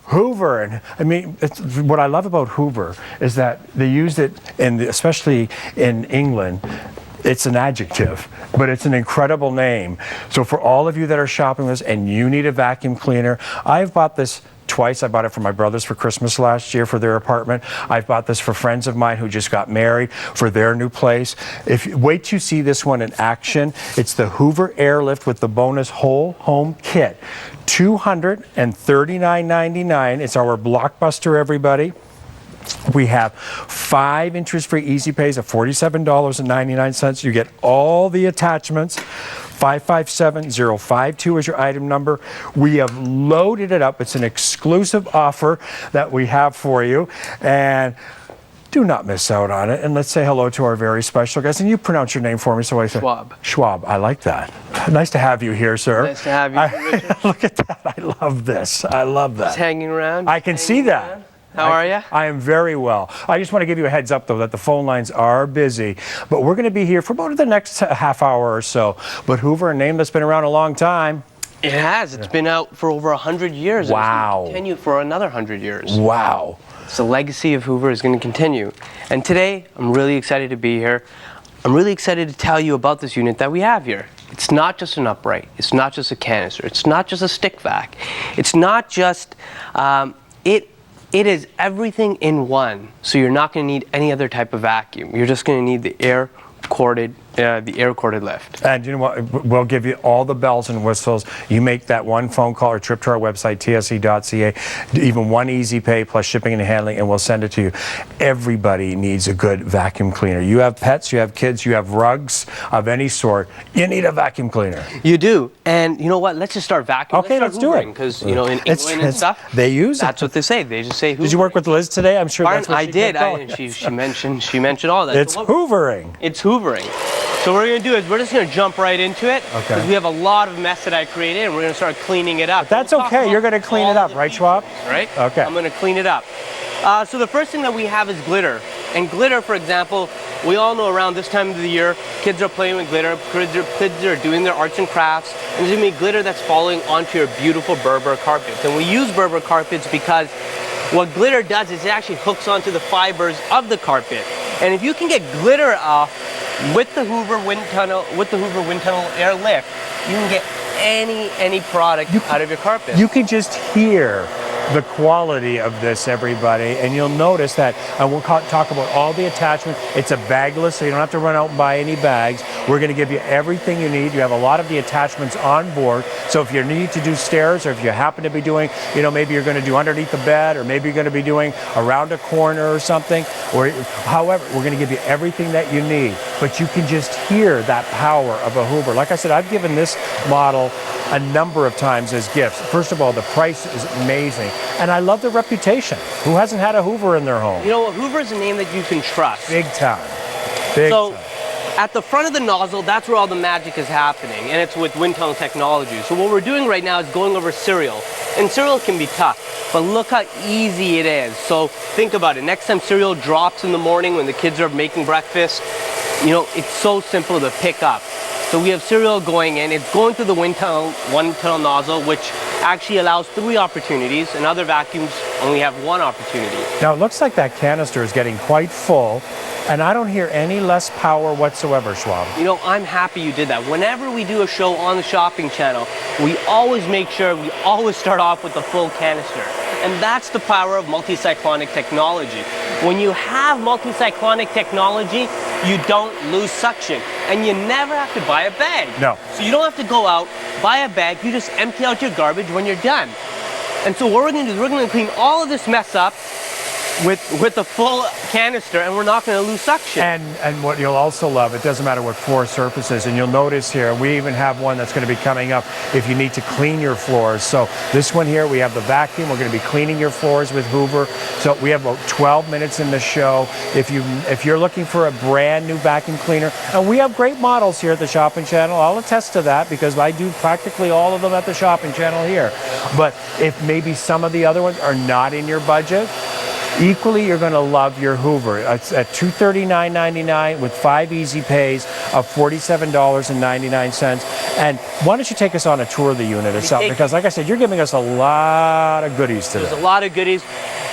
Hoover, and I mean, what I love about Hoover is that they used it, especially in England, it's an adjective, but it's an incredible name. So for all of you that are shopping this and you need a vacuum cleaner, I've bought this twice. I bought it for my brothers for Christmas last year for their apartment. I've bought this for friends of mine who just got married for their new place. Wait till you see this one in action. It's the Hoover Airlift with the bonus whole home kit. $239.99. It's our blockbuster, everybody. We have 5 interest-free easy pays of $47.99. You get all the attachments. 557052 is your item number. We have loaded it up. It's an exclusive offer that we have for you. And do not miss out on it. And let's say hello to our very special guest. And you pronounce your name for me. So I say Schwab. Schwab. I like that. Nice to have you here, sir. Nice to have you, Richard. Look at that. I love this. I love that. Just hanging around. I can see that. How are you? I am very well. I just want to give you a heads up, though, that the phone lines are busy. But we're going to be here for about the next half hour or so. But Hoover, a name that's been around a long time. It has. It's been out for over 100 years. Wow. It's going to continue for another 100 years. Wow. So the legacy of Hoover is going to continue. And today, I'm really excited to be here. I'm really excited to tell you about this unit that we have here. It's not just an upright. It's not just a canister. It's not just a stick vac. It's not just, it is everything in one. So you're not going to need any other type of vacuum. You're just going to need the air-corded lift. And you know what? We'll give you all the bells and whistles. You make that one phone call or trip to our website, tse.ca, even one easy pay plus shipping and handling, and we'll send it to you. Everybody needs a good vacuum cleaner. You have pets, you have kids, you have rugs of any sort. You need a vacuum cleaner. You do. And you know what? Let's just start vacuuming. Okay, let's do it. Because, you know, in England and stuff, they use that's what they say. They just say Hoover. Did you work with Liz today? I'm sure that's what I did. She mentioned all that. It's hoovering. It's hoovering. So what we're going to do is we're just going to jump right into it. Okay. Because we have a lot of mess that I created, and we're going to start cleaning it up. But that's okay. You're going to clean it up, right, Schwab? Right? Okay. I'm going to clean it up. So the first thing that we have is glitter. And glitter, for example, we all know around this time of the year, kids are playing with glitter, kids are doing their arts and crafts, and there's going to be glitter that's falling onto your beautiful Berber carpets. And we use Berber carpets because what glitter does is it actually hooks onto the fibers of the carpet. And if you can get glitter off with the Hoover wind tunnel airlift, you can get any product out of your carpet. You can just hear the quality of this, everybody, and you'll notice that, and we'll talk about all the attachments. It's a bagless, so you don't have to run out and buy any bags. We're going to give you everything you need. You have a lot of the attachments on board, so if you need to do stairs, or if you happen to be doing, you know, maybe you're going to do underneath the bed, or maybe you're going to be doing around a corner or something, or however, we're going to give you everything that you need. But you can just hear that power of a Hoover. Like I said, I've given this model a number of times as gifts. First of all, the price is amazing. And I love the reputation. Who hasn't had a Hoover in their home? You know what? Hoover is a name that you can trust. Big time. Big time. At the front of the nozzle, that's where all the magic is happening, and it's with wind tunnel technology. So what we're doing right now is going over cereal. And cereal can be tough, but look how easy it is. So think about it. Next time cereal drops in the morning when the kids are making breakfast, you know, it's so simple to pick up. So we have cereal going in. It's going through the wind tunnel nozzle, which actually allows 3 opportunities, and other vacuums only have 1 opportunity. Now it looks like that canister is getting quite full, and I don't hear any less power whatsoever, Schwab. You know, I'm happy you did that. Whenever we do a show on the shopping channel, we always make sure we always start off with the full canister. And that's the power of multi-cyclonic technology. When you have multi-cyclonic technology, you don't lose suction, and you never have to buy a bag. No. So you don't have to go out, buy a bag, you just empty out your garbage when you're done. And so what we're going to do is we're going to clean all of this mess up with the full canister, and we're not going to lose suction. And what you'll also love, it doesn't matter what floor surface is, and you'll notice here, we even have one that's going to be coming up if you need to clean your floors. So this one here, we have the vacuum. We're going to be cleaning your floors with Hoover. So we have about 12 minutes in the show. If you're looking for a brand new vacuum cleaner, and we have great models here at the Shopping Channel, I'll attest to that because I do practically all of them at the Shopping Channel here. But if maybe some of the other ones are not in your budget, equally, you're going to love your Hoover. It's at $239.99 with 5 easy pays of $47.99. And why don't you take us on a tour of the unit itself? Because like I said, you're giving us a lot of goodies today. There's a lot of goodies.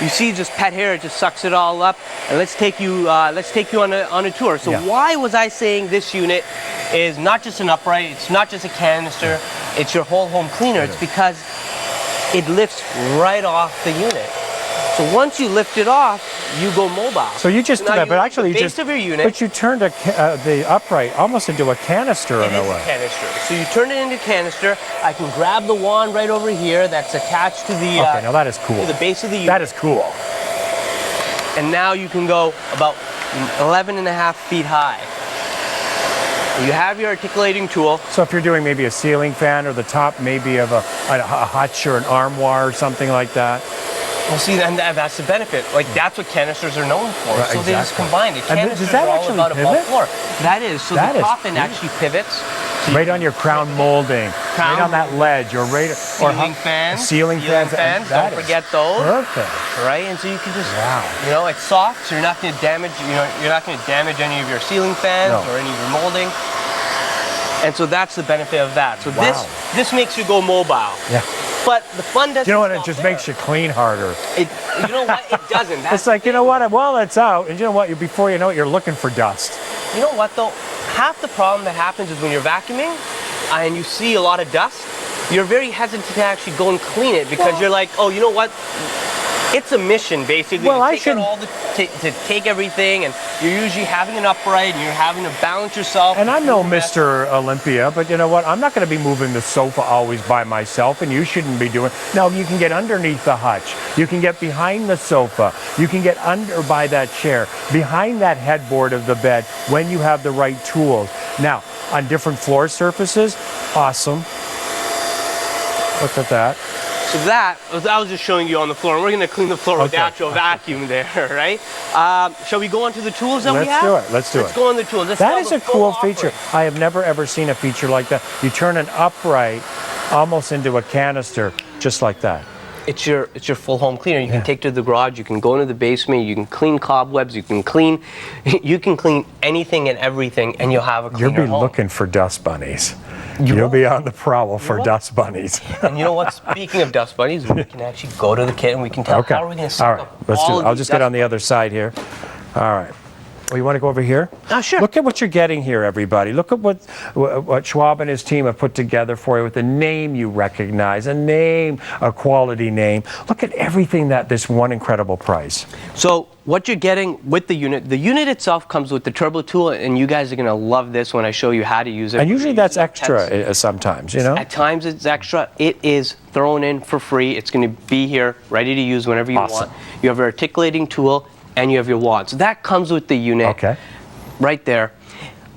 You see just pet hair, it just sucks it all up. And let's take you on a tour. So why was I saying this unit is not just an upright, it's not just a canister, it's your whole home cleaner. It's because it lifts right off the unit. So once you lift it off, you go mobile. So you just do that, but actually you just, of your unit, but you turned the upright almost into a canister in a way. Canister. So you turn it into canister. I can grab the wand right over here that's attached to the okay, now that is cool. To the base of the unit. That is cool. and now you can go about 11.5 feet high. You have your articulating tool. So if you're doing maybe a ceiling fan or the top maybe of a hutch or an armoire or something like that. Well, see, and that's the benefit. Like, that's what canisters are known for. Right, so they just combine it. And Canisters does that are all actually about a bulk pivot? floor. That is. So That the is top end cool. actually pivots. Right on your crown molding, right on that ledge, or right Ceiling fans. Ceiling fans. Don't forget those. Perfect. Right, and so you can just, you know, it's soft, so you're not going to damage. You're not going to damage any of your ceiling fans or any of your molding. And so that's the benefit of that. So this makes you go mobile. Yeah. But the fun doesn't. You know what? It just makes you clean harder. You know what? It doesn't. It's like, you know what? Well, it's out, and you know what? Before you know it, you're looking for dust. You know what though? Half the problem that happens is when you're vacuuming and you see a lot of dust, you're very hesitant to actually go and clean it because you're like, oh, you know what? It's a mission basically to take everything, and you're usually having an upright and you're having to balance yourself. And I'm no Mr. Olympia, but you know what? I'm not going to be moving the sofa always by myself, and you shouldn't be doing. Now, you can get underneath the hutch. You can get behind the sofa. You can get under by that chair, behind that headboard of the bed when you have the right tools. Now, on different floor surfaces, awesome. Look at that. So that, I was just showing you on the floor, and we're going to clean the floor with the actual vacuum there, right? Shall we go on to the tools that we have? Let's do it. Let's go on the tools. That is a cool feature. I have never ever seen a feature like that. You turn an upright almost into a canister, just like that. It's your full home cleaner. You can take to the garage. You can go into the basement. You can clean cobwebs. You can clean anything and everything, and you'll have a cleaner You'll be home. looking for dust bunnies. You'll be on the prowl for dust bunnies. And you know what? Speaking of dust bunnies, we can actually go to the kit and we can tell how are we going to set up Let's do all it. of I'll these just get dust on the other side here. All right. Well, you want to go over here? Sure. Look at what you're getting here, everybody. Look at what Schwab and his team have put together for you with a name you recognize, a quality name. Look at everything that this one incredible price. So what you're getting with the unit itself comes with the turbo tool, and you guys are going to love this when I show you how to use it. And usually that's extra sometimes, you know? At times it's extra. It is thrown in for free. It's going to be here ready to use whenever you want. You have an articulating tool, and you have your wand. So that comes with the unit right there.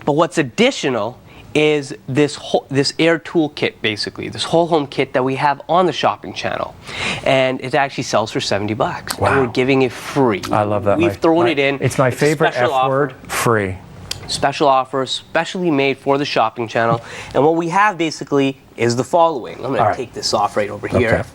But what's additional is this air tool kit, basically, this whole home kit that we have on the shopping channel. And it actually sells for $70. Wow. And we're giving it free. I love that. We've thrown it in. It's my favorite F word, free. Special offer, specially made for the shopping channel. And what we have basically is the following. I'm going to take this off right over here.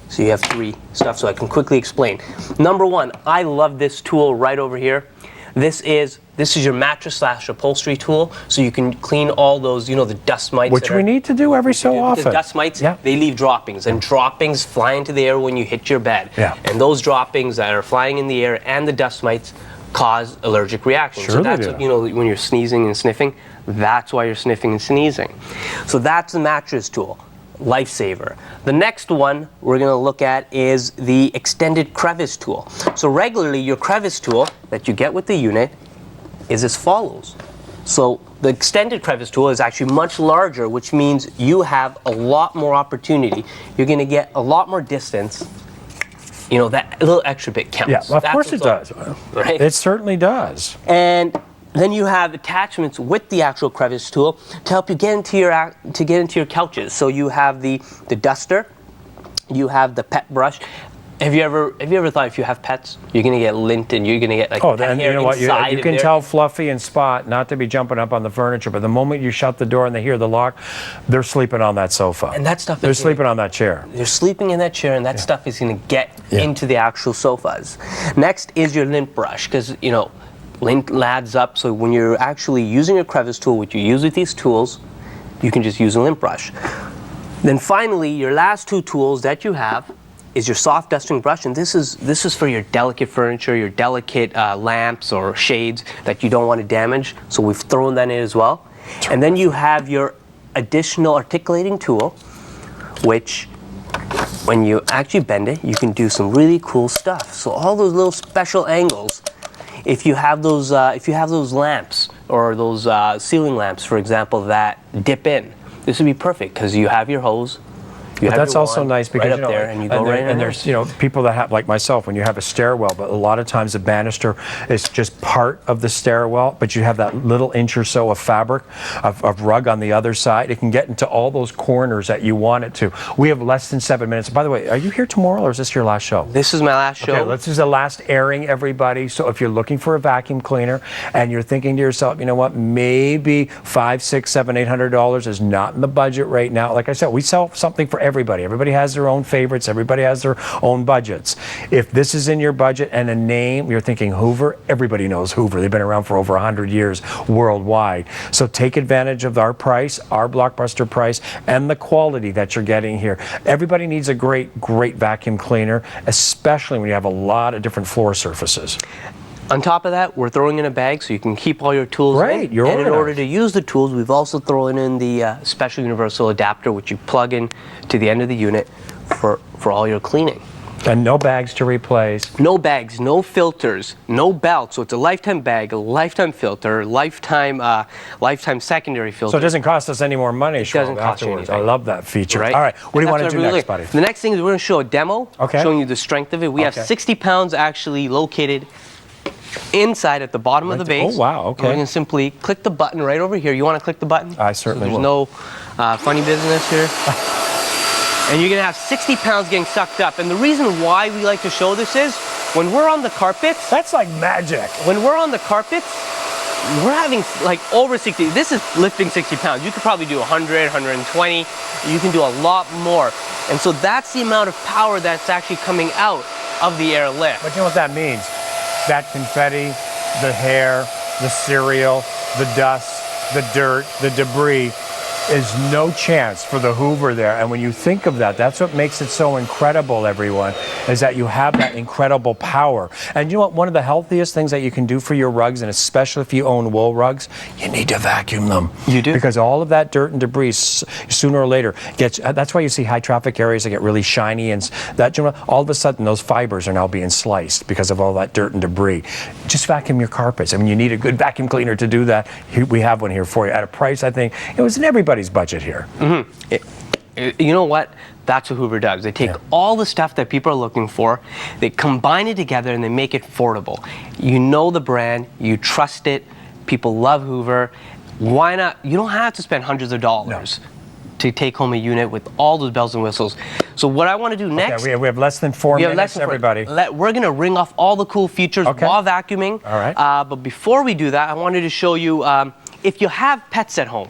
So you have three stuff, so I can quickly explain. Number one, I love this tool right over here. This is your mattress / upholstery tool, so you can clean all those, the dust mites. Which we need to do every so often. The dust mites, they leave droppings, and droppings fly into the air when you hit your bed. Yeah. And those droppings that are flying in the air and the dust mites cause allergic reactions. Sure so that's they do. what, when you're sneezing and sniffing, that's why you're sniffing and sneezing. So that's the mattress tool. Lifesaver. The next one we're going to look at is the extended crevice tool. So regularly your crevice tool that you get with the unit is as follows. So the extended crevice tool is actually much larger, which means you have a lot more opportunity. You're going to get a lot more distance. That little extra bit counts. Yeah, of course it does. Right? It certainly does. And then you have attachments with the actual crevice tool to help you get into your couches. So you have the duster, you have the pet brush. Have you ever thought if you have pets, you're gonna get lint and you're gonna get pet hair you know what? You inside can tell Fluffy and Spot not to be jumping up on the furniture, but the moment you shut the door and they hear the lock, they're sleeping on that sofa. And that stuff they're sleeping on that chair. They're sleeping in that chair, and that stuff is gonna get into the actual sofas. Next is your lint brush, because lint lads up, so when you're actually using your crevice tool, which you use with these tools, you can just use a lint brush. Then finally, your last two tools that you have is your soft dusting brush, and this is for your delicate furniture, your delicate lamps or shades that you don't want to damage, so we've thrown that in as well. And then you have your additional articulating tool, which when you actually bend it, you can do some really cool stuff. So all those little special angles, if you have those lamps or those ceiling lamps, for example, that dip in, this would be perfect because you have your hose, You But have that's your also wand nice because right up you know, there, and you go right in. and there's people that have, like myself, when you have a stairwell, but a lot of times the banister is just part of the stairwell, but you have that little inch or so of fabric of rug on the other side. It can get into all those corners that you want it to. We have less than 7 minutes. By the way, are you here tomorrow or is this your last show? This is my last show. Okay, this is the last airing, everybody. So if you're looking for a vacuum cleaner and you're thinking to yourself, you know what, maybe $500, $600, $700, $800 is not in the budget right now. Like I said, we sell something for everybody. Everybody has their own favorites. Everybody has their own budgets. If this is in your budget and a name, you're thinking Hoover, everybody knows Hoover. They've been around for over 100 years worldwide. So take advantage of our price, our blockbuster price, and the quality that you're getting here. Everybody needs a great vacuum cleaner, especially when you have a lot of different floor surfaces. On top of that, we're throwing in a bag so you can keep all your tools Right, in. you're And in organized. order to use the tools, we've also thrown in the special universal adapter, which you plug in to the end of the unit for all your cleaning. And no bags to replace. No bags, no filters, no belt. So it's a lifetime bag, a lifetime filter, lifetime secondary filter. So it doesn't cost us any more money. It doesn't cost you afterwards. anything. I love that feature. Right? All right, what do you And want to that's do what I really next, like. buddy? The next thing is we're going to show a demo, Okay. showing you the strength of it. We have Okay. 60 pounds actually located inside at the bottom of the base. Oh, wow, okay. We're going to simply click the button right over here. You want to click the button? I certainly There's will. no funny business here. And you're going to have 60 pounds getting sucked up. And the reason why we like to show this is when we're on the carpets. That's like magic. When we're on the carpets, we're having like over 60. This is lifting 60 pounds. You could probably do 100, 120. You can do a lot more. And so that's the amount of power that's actually coming out of the airlift. But you know what that means? That confetti, the hair, the cereal, the dust, the dirt, the debris is no chance for the Hoover there. And when you think of that, that's what makes it so incredible, everyone, is that you have that incredible power. And you know what? One of the healthiest things that you can do for your rugs, and especially if you own wool rugs, you need to vacuum them. You do. Because all of that dirt and debris, sooner or later, gets, that's why you see high traffic areas that get really shiny, and that, you know, all of a sudden those fibers are now being sliced because of all that dirt and debris. Just vacuum your carpets. I mean, you need a good vacuum cleaner to do that. We have one here for you at a price, I think, it was in everybody's budget here. You know what? That's what Hoover does. They take all the stuff that people are looking for, they combine it together, and they make it affordable. You know the brand, you trust it, people love Hoover. Why not? You don't have to spend hundreds of dollars to take home a unit with all those bells and whistles. So what I want to do next... Okay, we have less than 4 minutes, everybody. We're going to ring off all the cool features while vacuuming. All right. But before we do that, I wanted to show you, if you have pets at home,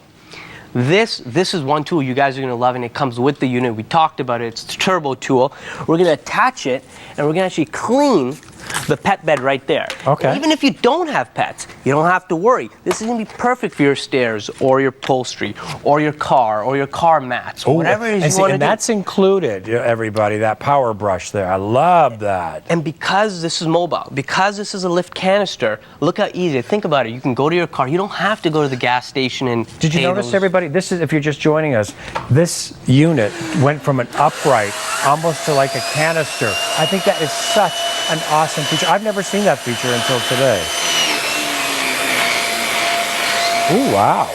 this is one tool you guys are going to love, and it comes with the unit. We talked about it. It's the turbo tool. We're going to attach it, and we're going to actually clean the pet bed right there. Okay. And even if you don't have pets, you don't have to worry. This is going to be perfect for your stairs or your upholstery or your car mats, or whatever it is you want to do. And that's included, everybody, that power brush there. I love that. And because this is mobile, because this is a lift canister, look how easy. Think about it. You can go to your car. You don't have to go to the gas station and Did you pay notice, those- everybody, this is, if you're just joining us, this unit went from an upright almost to like a canister. I think that is such an awesome feature. I've never seen that feature until today. Ooh, wow.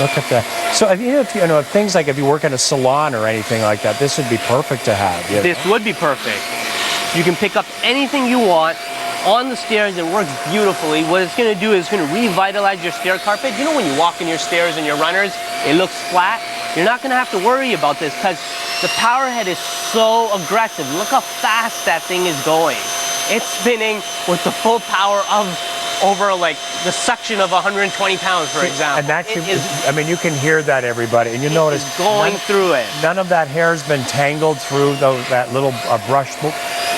Look at that. So if you know, things like if you work in a salon or anything like that, this would be perfect to have. You know? This would be perfect. You can pick up anything you want on the stairs. It works beautifully. What it's going to do is it's going to revitalize your stair carpet. You know when you walk in your stairs and your runners, it looks flat? You're not going to have to worry about this because the power head is so aggressive. Look how fast that thing is going. It's spinning with the full power of over like the suction of 120 pounds, for example. And that I mean, you can hear that, everybody, and you notice going through it. None of that hair's been tangled through that little brush.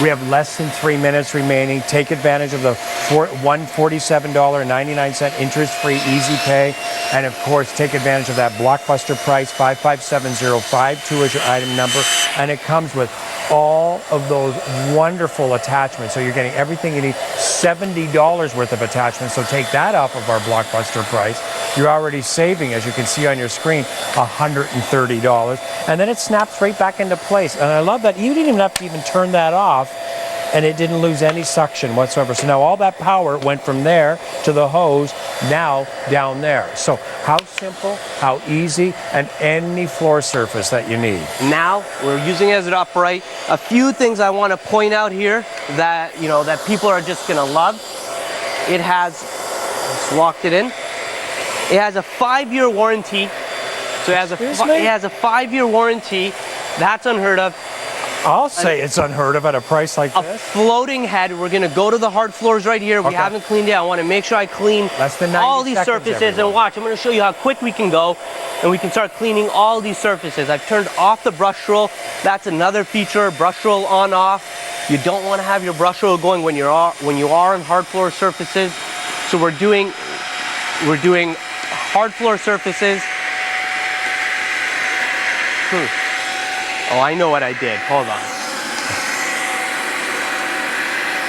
We have less than 3 minutes remaining. Take advantage of the $147.99 interest-free easy pay, and of course, take advantage of that blockbuster price. 557052 is your item number, and it comes with all of those wonderful attachments. So you're getting everything you need. $70 worth of attachments. So take that off of our blockbuster price. You're already saving, as you can see on your screen, $130. And then it snaps right back into place. And I love that you didn't even have to even turn that off. and it didn't lose any suction whatsoever. So now all that power went from there to the hose, now down there. So how simple, how easy, and any floor surface that you need. Now we're using it as an upright. A few things I want to point out here that that people are just gonna love. It has, just locked it in. It has a 5-year warranty. So it has a 5-year warranty. That's unheard of. I'll say it's unheard of at a price like this. A floating head. We're gonna go to the hard floors right here. We haven't cleaned it. I want to make sure I clean all these surfaces. And watch, I'm gonna show you how quick we can go, and we can start cleaning all these surfaces. I've turned off the brush roll. That's another feature. Brush roll on off. You don't want to have your brush roll going when you are on hard floor surfaces. So we're doing hard floor surfaces. Oh, I know what I did. Hold on.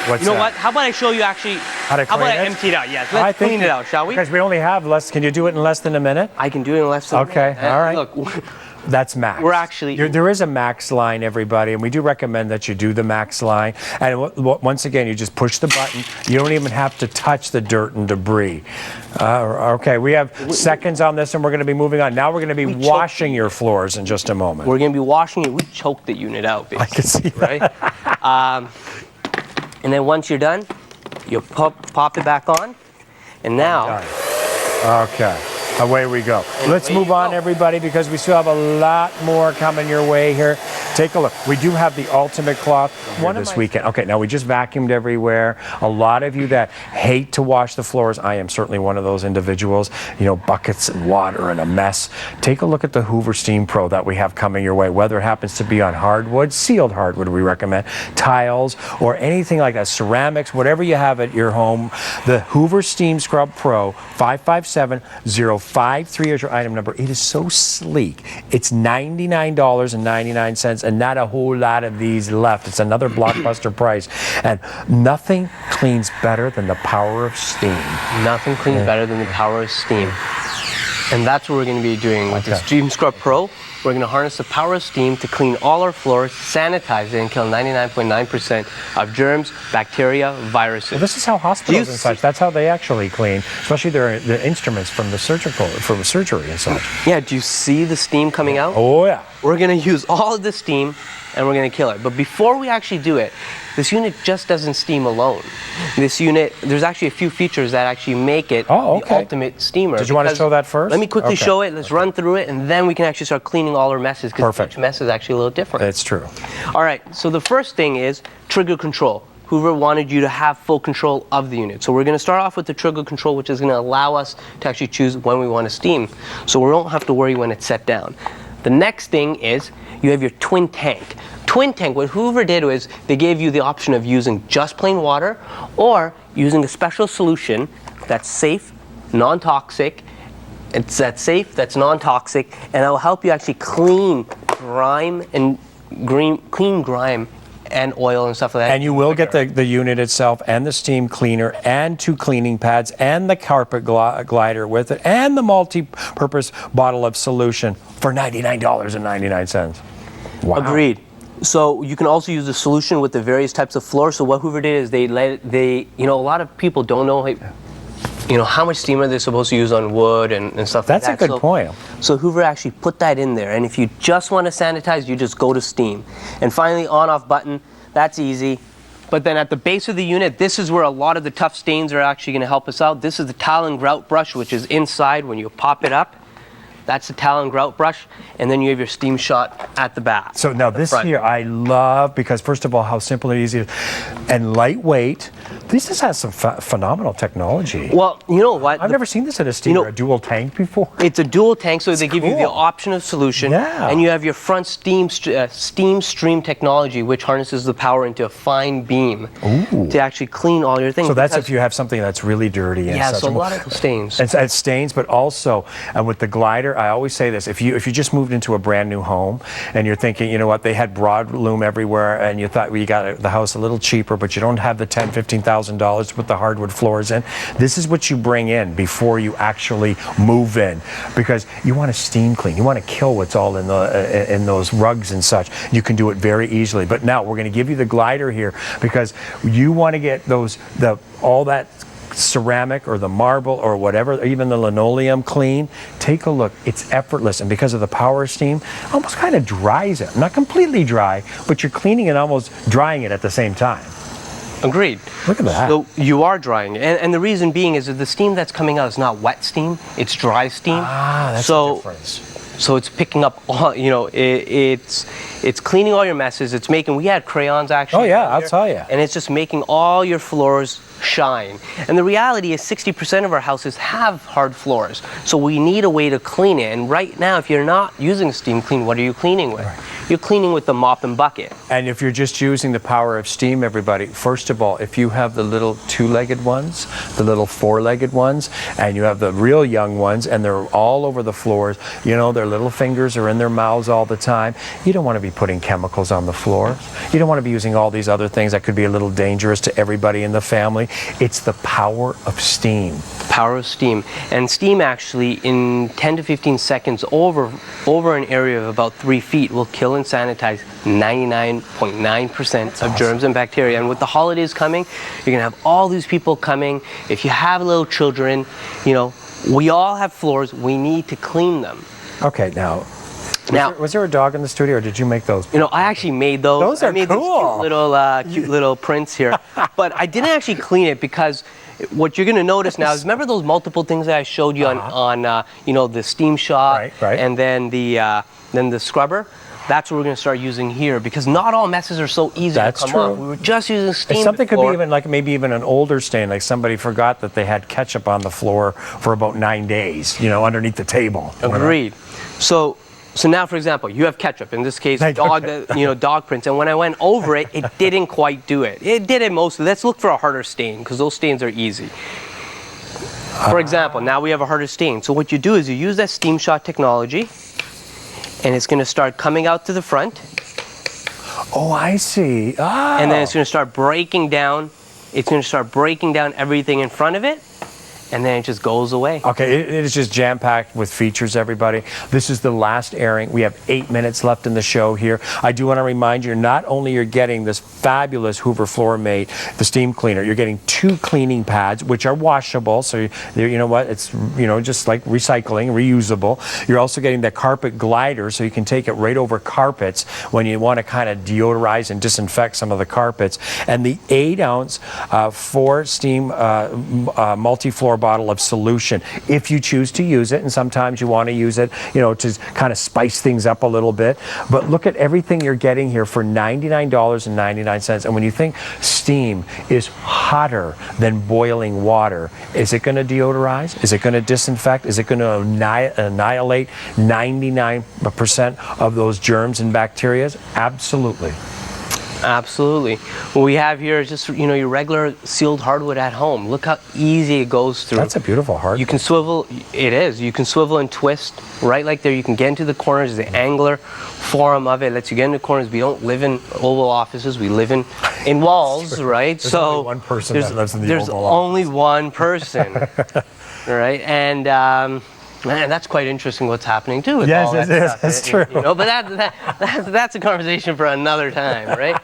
What's you know that? what? How about I show you actually? How about I empty it out? Yes. Let's clean it out, shall we? Because we only have less. Can you do it in less than a minute? I can do it in less than a minute. Okay. All right. Look. That's max. We're actually... There is a max line, everybody, and we do recommend that you do the max line. And once again, you just push the button. You don't even have to touch the dirt and debris. Okay, we have seconds on this, and we're going to be moving on. Now we're going to be washing your floors in just a moment. We're going to be washing it. We choked the unit out, basically. I can see that. Right? And then once you're done, you'll pop it back on. And now... Okay. Away we go. Let's move on, everybody, because we still have a lot more coming your way here. Take a look. We do have the ultimate cloth this weekend. Okay, now we just vacuumed everywhere. A lot of you that hate to wash the floors, I am certainly one of those individuals. Buckets and water and a mess. Take a look at the Hoover Steam Pro that we have coming your way, whether it happens to be on hardwood, sealed hardwood we recommend, tiles, or anything like that, ceramics, whatever you have at your home. The Hoover Steam Scrub Pro 557-053 is your item number. It is so sleek. It's $99.99 and not a whole lot of these left. It's another blockbuster price. And nothing cleans better than the power of steam. Nothing cleans better than the power of steam. And that's what we're going to be doing with the Steam Scrub Pro. We're going to harness the power of steam to clean all our floors, sanitize it, and kill 99.9% of germs, bacteria, viruses. Well, this is how hospitals and such, that's how they actually clean, especially the instruments from the surgery and such. Yeah, do you see the steam coming out? Oh, yeah. We're going to use all of the steam, and we're going to kill it. But before we actually do it, this unit just doesn't steam alone. This unit, there's actually a few features that actually make it the ultimate steamer. Did you want to show that first? Let me quickly show it. Let's run through it, and then we can actually start cleaning all our messes, because each mess is actually a little different. That's true. All right, so the first thing is trigger control. Hoover wanted you to have full control of the unit. So we're going to start off with the trigger control, which is going to allow us to actually choose when we want to steam. So we don't have to worry when it's set down. The next thing is you have your twin tank. Twin tank, what Hoover did was they gave you the option of using just plain water or using a special solution that's safe, non-toxic. It's safe, that's non-toxic, and it will help you actually clean grime and oil and stuff like that. And you will get the unit itself and the steam cleaner and 2 cleaning pads and the carpet glider with it and the multi-purpose bottle of solution for $99.99. Wow. Agreed. So you can also use the solution with the various types of floors. So what Hoover did is a lot of people don't know how much steam are they supposed to use on wood and stuff like that. That's a good point. So Hoover actually put that in there. And if you just want to sanitize, you just go to steam. And finally, on-off button, that's easy. But then at the base of the unit, this is where a lot of the tough stains are actually going to help us out. This is the towel and grout brush, which is inside when you pop it up. That's the towel and grout brush, and then you have your steam shot at the back. So now this here I love, because first of all, how simple and easy it is, and lightweight. This just has some phenomenal technology. Well, you know what? I've never seen this in a steamer, a dual tank before. It's a dual tank, so they give you the option of solution, and you have your front steam stream technology, which harnesses the power into a fine beam to actually clean all your things. So that's if you have something that's really dirty. And so a lot of stains. And stains, but also with the glider glider, I always say this, if you just moved into a brand new home and you're thinking, you know what, they had broadloom everywhere and you thought, well, you got the house a little cheaper, but you don't have the $10,000, $15,000 to put the hardwood floors in, this is what you bring in before you actually move in, because you want to steam clean. You want to kill what's all in those rugs and such. You can do it very easily. But now we're going to give you the glider here because you want to get all that ceramic or the marble or whatever, or even the linoleum clean. Take a look. It's effortless, and because of the power of steam, almost kind of dries it. Not completely dry, but you're cleaning and almost drying it at the same time. Agreed. Look at that. So you are drying it. And the reason being is that the steam that's coming out is not wet steam, it's dry steam. Ah, that's the difference. So it's picking up all, you know, it's cleaning all your messes. It's making, we had crayons actually. Oh yeah, I'll tell you. And it's just making all your floors shine. And the reality is 60% of our houses have hard floors. So we need a way to clean it. And right now, if you're not using steam clean, what are you cleaning with? Right. You're cleaning with the mop and bucket. And if you're just using the power of steam, everybody, first of all, if you have the little two-legged ones, the little four-legged ones, and you have the real young ones, and they're all over the floors, you know, their little fingers are in their mouths all the time, you don't want to be putting chemicals on the floor. You don't want to be using all these other things that could be a little dangerous to everybody in the family. It's the power of steam. Power of steam. And steam actually, in 10 to 15 seconds over an area of about 3 feet, will kill and sanitize 99.9% of germs and bacteria. And with the holidays coming, you're gonna have all these people coming. If you have little children, you know, we all have floors, we need to clean them. Okay, now, was there a dog in the studio, or did you make those? You know, I actually made those. Those are cool. These cute little prints here. But I didn't actually clean it because what you're going to notice now is, remember those multiple things that I showed you on you know, the steam shot, right. And then the scrubber? That's what we're going to start using here, because not all messes are so easy to come off. We were just using steam. And something before. could be even like maybe even an older stain, like somebody forgot that they had ketchup on the floor for about 9 days, you know, underneath the table. Agreed. So now, for example, you have ketchup. In this case, dog prints. And when I went over it, it didn't quite do it. It did it mostly. Let's look for a harder stain, because those stains are easy. For example, now we have a harder stain. So what you do is you use that steam shot technology, and it's going to start coming out to the front. Oh, I see. Oh. And then it's going to start breaking down. It's going to start breaking down everything in front of it. And then it just goes away. Okay, it is just jam-packed with features, everybody. This is the last airing. We have 8 minutes left in the show here. I do want to remind you, not only you're getting this fabulous Hoover Floor Mate, the steam cleaner, you're getting 2 cleaning pads, which are washable. So, you know what, it's, you know, just like recycling, reusable. You're also getting the carpet glider, so you can take it right over carpets when you want to kind of deodorize and disinfect some of the carpets. And the 8-ounce 4-steam multi-floor bottle of solution, if you choose to use it, and sometimes you want to use it, you know, to kind of spice things up a little bit. But look at everything you're getting here for $99.99. And when you think steam is hotter than boiling water, is it going to deodorize? Is it going to disinfect? Is it going to annihilate 99% of those germs and bacteria? Absolutely. Absolutely. What we have here is just, you know, your regular sealed hardwood at home. Look how easy it goes through. That's a beautiful hardwood. You can swivel, it is. You can swivel and twist right like there. You can get into the corners. The angular form of it lets you get into corners. We don't live in Oval offices. We live in walls, right? There's only one person that lives in the Oval office. There's only one person, right? And man, that's quite interesting what's happening too. With all that stuff. That's true. You know, but that's a conversation for another time, right?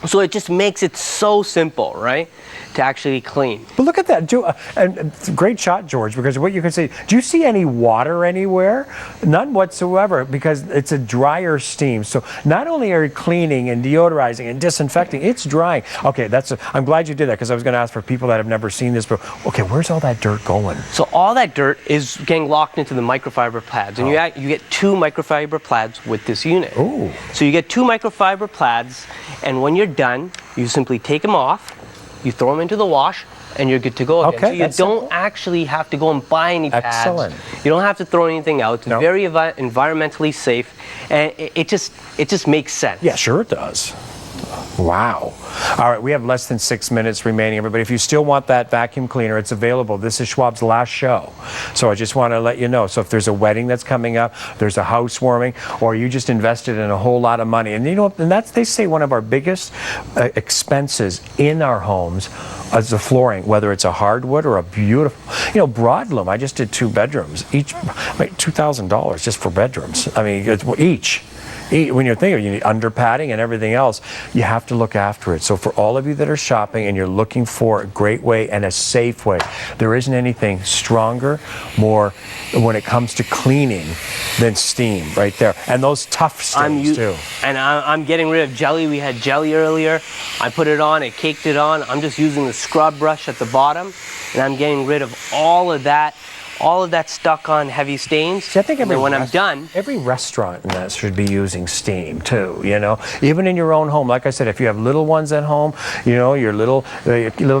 So it just makes it so simple, right, to actually clean. But look at that. And great shot, George, because what you can say, do you see any water anywhere? None whatsoever, because it's a drier steam. So not only are you cleaning and deodorizing and disinfecting, it's drying. Okay, I'm glad you did that, because I was going to ask for people that have never seen this, but okay, where's all that dirt going? So all that dirt is getting locked into the microfiber plaids, and you get 2 microfiber plaids with this unit. Ooh. So you get 2 microfiber plaids, and when you're done, you simply take them off, you throw them into the wash, and you're good to go again. Okay, so you don't actually have to go and buy any pads. Excellent. You don't have to throw anything out. It's very environmentally safe, and it just makes sense. Yeah, sure it does. Wow. All right, we have less than 6 minutes remaining, everybody. If you still want that vacuum cleaner, it's available. This is Schwab's last show. So I just want to let you know. So if there's a wedding that's coming up, there's a housewarming, or you just invested in a whole lot of money. And you know, and that's, they say, one of our biggest expenses in our homes is the flooring, whether it's a hardwood or a beautiful, you know, broadloom. I just did 2 bedrooms, each like $2,000 just for bedrooms. I mean, it's, each. When you're thinking you need under padding and everything else, you have to look after it. So for all of you that are shopping and you're looking for a great way and a safe way, there isn't anything stronger, more when it comes to cleaning than steam right there. And those tough stains too. And I'm getting rid of jelly. We had jelly earlier. I put it on, it caked it on. I'm just using the scrub brush at the bottom, and I'm getting rid of all of that stuck on heavy stains. See, I think when I'm done, every restaurant in that should be using steam too, you know, even in your own home. Like I said, if you have little ones at home, you know, your little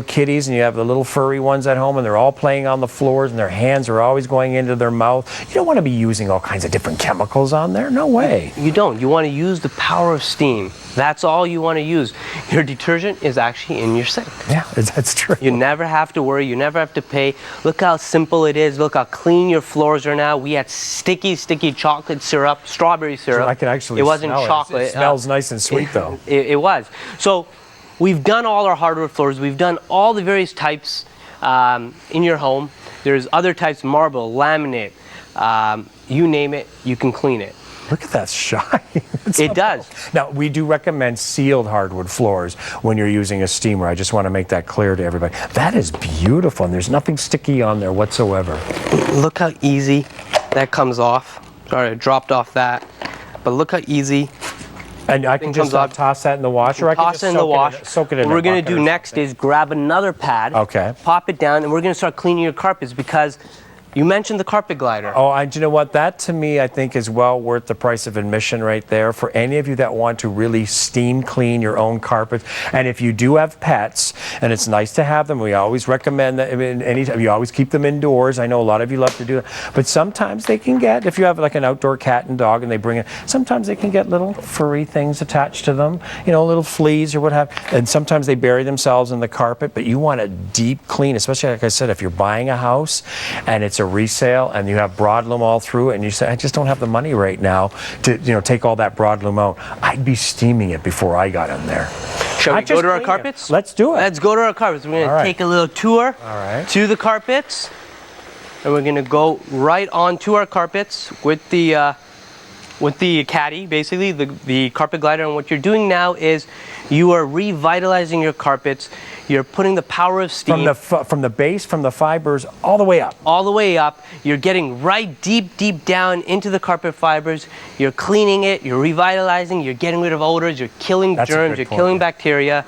kitties, and you have the little furry ones at home, and they're all playing on the floors and their hands are always going into their mouth, you don't want to be using all kinds of different chemicals on there. No way. You don't. You want to use the power of steam. That's all you want to use. Your detergent is actually in your sink. Yeah, that's true. You never have to worry. You never have to pay. Look how simple it is. Look how clean your floors are now. We had sticky chocolate syrup, strawberry syrup. So I can actually It wasn't smell chocolate. It smells nice and sweet though. It was. So we've done all our hardwood floors. We've done all the various types in your home. There's other types, marble, laminate, you name it, you can clean it. Look at that shine. It does. Now, we do recommend sealed hardwood floors when you're using a steamer. I just want to make that clear to everybody. That is beautiful, and there's nothing sticky on there whatsoever. Look how easy that comes off. Sorry, I dropped off that. But look how easy. And I can just toss that in the washer? I can Toss just it in the wash. soak it in What we're going to do next is grab another pad, pop it down, and we're going to start cleaning your carpets, because you mentioned the carpet glider. Oh, you know what? That to me, I think, is well worth the price of admission right there for any of you that want to really steam clean your own carpets. And if you do have pets, and it's nice to have them, we always recommend that. I mean, anytime you always keep them indoors. I know a lot of you love to do that, but sometimes they can get, if you have like an outdoor cat and dog, and they bring it, sometimes they can get little furry things attached to them. You know, little fleas or what have. And sometimes they bury themselves in the carpet. But you want a deep clean, especially like I said, if you're buying a house and it's a resale and you have broadloom all through it, and you say, I just don't have the money right now to, you know, take all that broadloom out, I'd be steaming it before I got in there. Shall we go to our carpets? Let's do it. Let's go to our carpets. We're going to take a little tour to the carpets, and we're going to go right onto our carpets with the caddy, basically the carpet glider. And what you're doing now is you are revitalizing your carpets. You're putting the power of steam from the base, from the fibers, all the way up. All the way up. You're getting right deep down into the carpet fibers. You're cleaning it. You're revitalizing. You're getting rid of odors. You're killing germs. You're killing bacteria.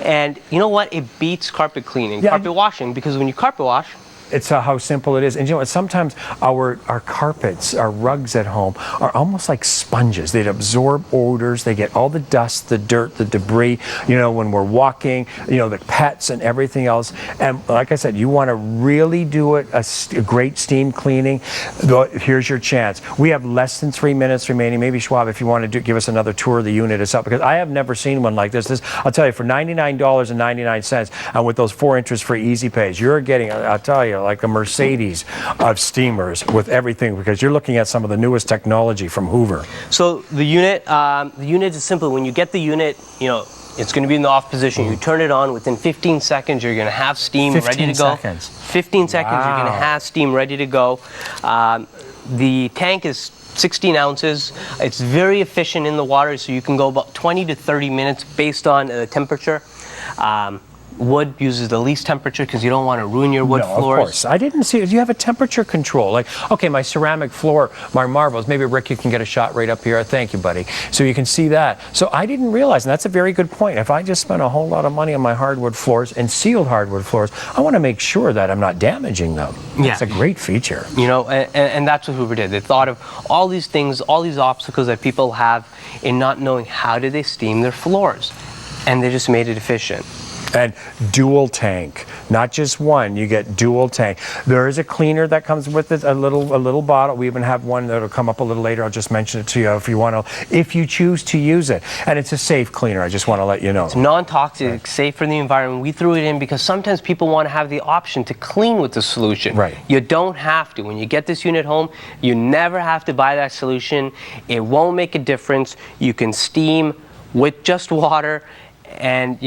And you know what? It beats carpet cleaning, carpet washing, because when you carpet wash, It's how simple it is. And you know what? Sometimes our carpets, our rugs at home are almost like sponges. They absorb odors. They get all the dust, the dirt, the debris, you know, when we're walking, you know, the pets and everything else. And like I said, you want to really do it, a great steam cleaning. Here's your chance. We have less than 3 minutes remaining. Maybe Schwab, if you want to give us another tour of the unit itself, because I have never seen one like this. I'll tell you, for $99.99, and with those 4 interest-free easy pays, you're getting, I'll tell you, like a Mercedes of steamers with everything, because you're looking at some of the newest technology from Hoover. So the unit is simple. When you get the unit, you know, it's going to be in the off position. You turn it on. Within 15 seconds, you're going to have steam ready to go. 15 seconds, you're going to have steam ready to go. The tank is 16 ounces. It's very efficient in the water, so you can go about 20 to 30 minutes based on the temperature. Wood uses the least temperature because you don't want to ruin your wood floors. Of course. I didn't see it. You have a temperature control. Like, okay, my ceramic floor, my marbles, maybe Rick, you can get a shot right up here. Thank you, buddy. So you can see that. So I didn't realize, and that's a very good point. If I just spent a whole lot of money on my hardwood floors and sealed hardwood floors, I want to make sure that I'm not damaging them. Yeah. It's a great feature. You know, and that's what Hoover did. They thought of all these things, all these obstacles that people have in not knowing how do they steam their floors. And they just made it efficient. And dual tank, not just one, you get dual tank. There is a cleaner that comes with it, a little bottle. We even have one that'll come up a little later. I'll just mention it to you if you want to, if you choose to use it. And it's a safe cleaner, I just want to let you know. It's non-toxic, safe for the environment. We threw it in because sometimes people want to have the option to clean with the solution. Right. You don't have to. When you get this unit home, you never have to buy that solution. It won't make a difference. You can steam with just water, and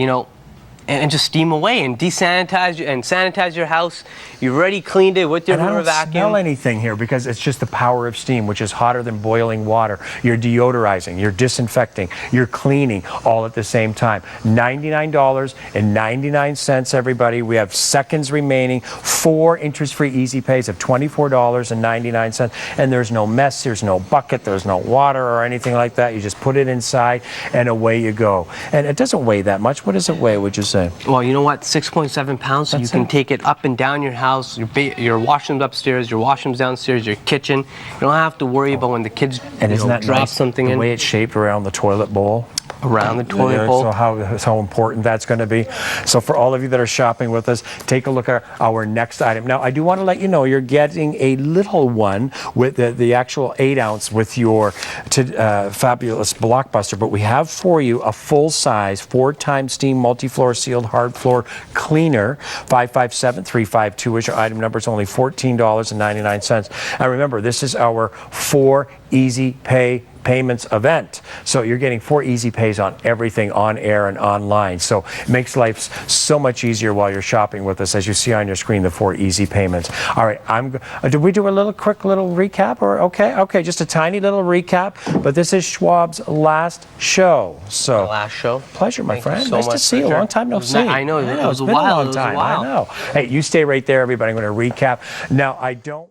and just steam away and desanitize and sanitize your house. You've already cleaned it with your Hoover vacuum. I don't smell anything here because it's just the power of steam, which is hotter than boiling water. You're deodorizing, you're disinfecting, you're cleaning all at the same time. $99.99, everybody. We have seconds remaining. 4 interest-free easy pays of $24.99. And there's no mess, there's no bucket, there's no water or anything like that. You just put it inside and away you go. And it doesn't weigh that much. What does it weigh, would you say? Well, you know what? 6.7 pounds, so you can take it up and down your house, your washrooms upstairs, your washrooms downstairs, your kitchen. You don't have to worry about when the kids drop something in. The way it's shaped around the toilet bowl? Around the toilet bowl. So how important that's going to be. So for all of you that are shopping with us, take a look at our next item. Now, I do want to let you know you're getting a little one with the actual 8-ounce with your fabulous Blockbuster, but we have for you a full-size 4-time steam multi-floor sealed hard floor cleaner. 557-352 is your item number. It's only $14.99. And remember, this is our 4 easy pay payments event. So you're getting 4 easy pays on everything on air and online. So it makes life so much easier while you're shopping with us. As you see on your screen, the 4 easy payments. All right, did we do a quick little recap? Or okay, just a tiny little recap. But this is Schwab's last show. So last show. Pleasure, my friend. So nice to see you. Long time no see. I know. It was a been while. a long time. I know. Hey, you stay right there, everybody. I'm going to recap. Now, I don't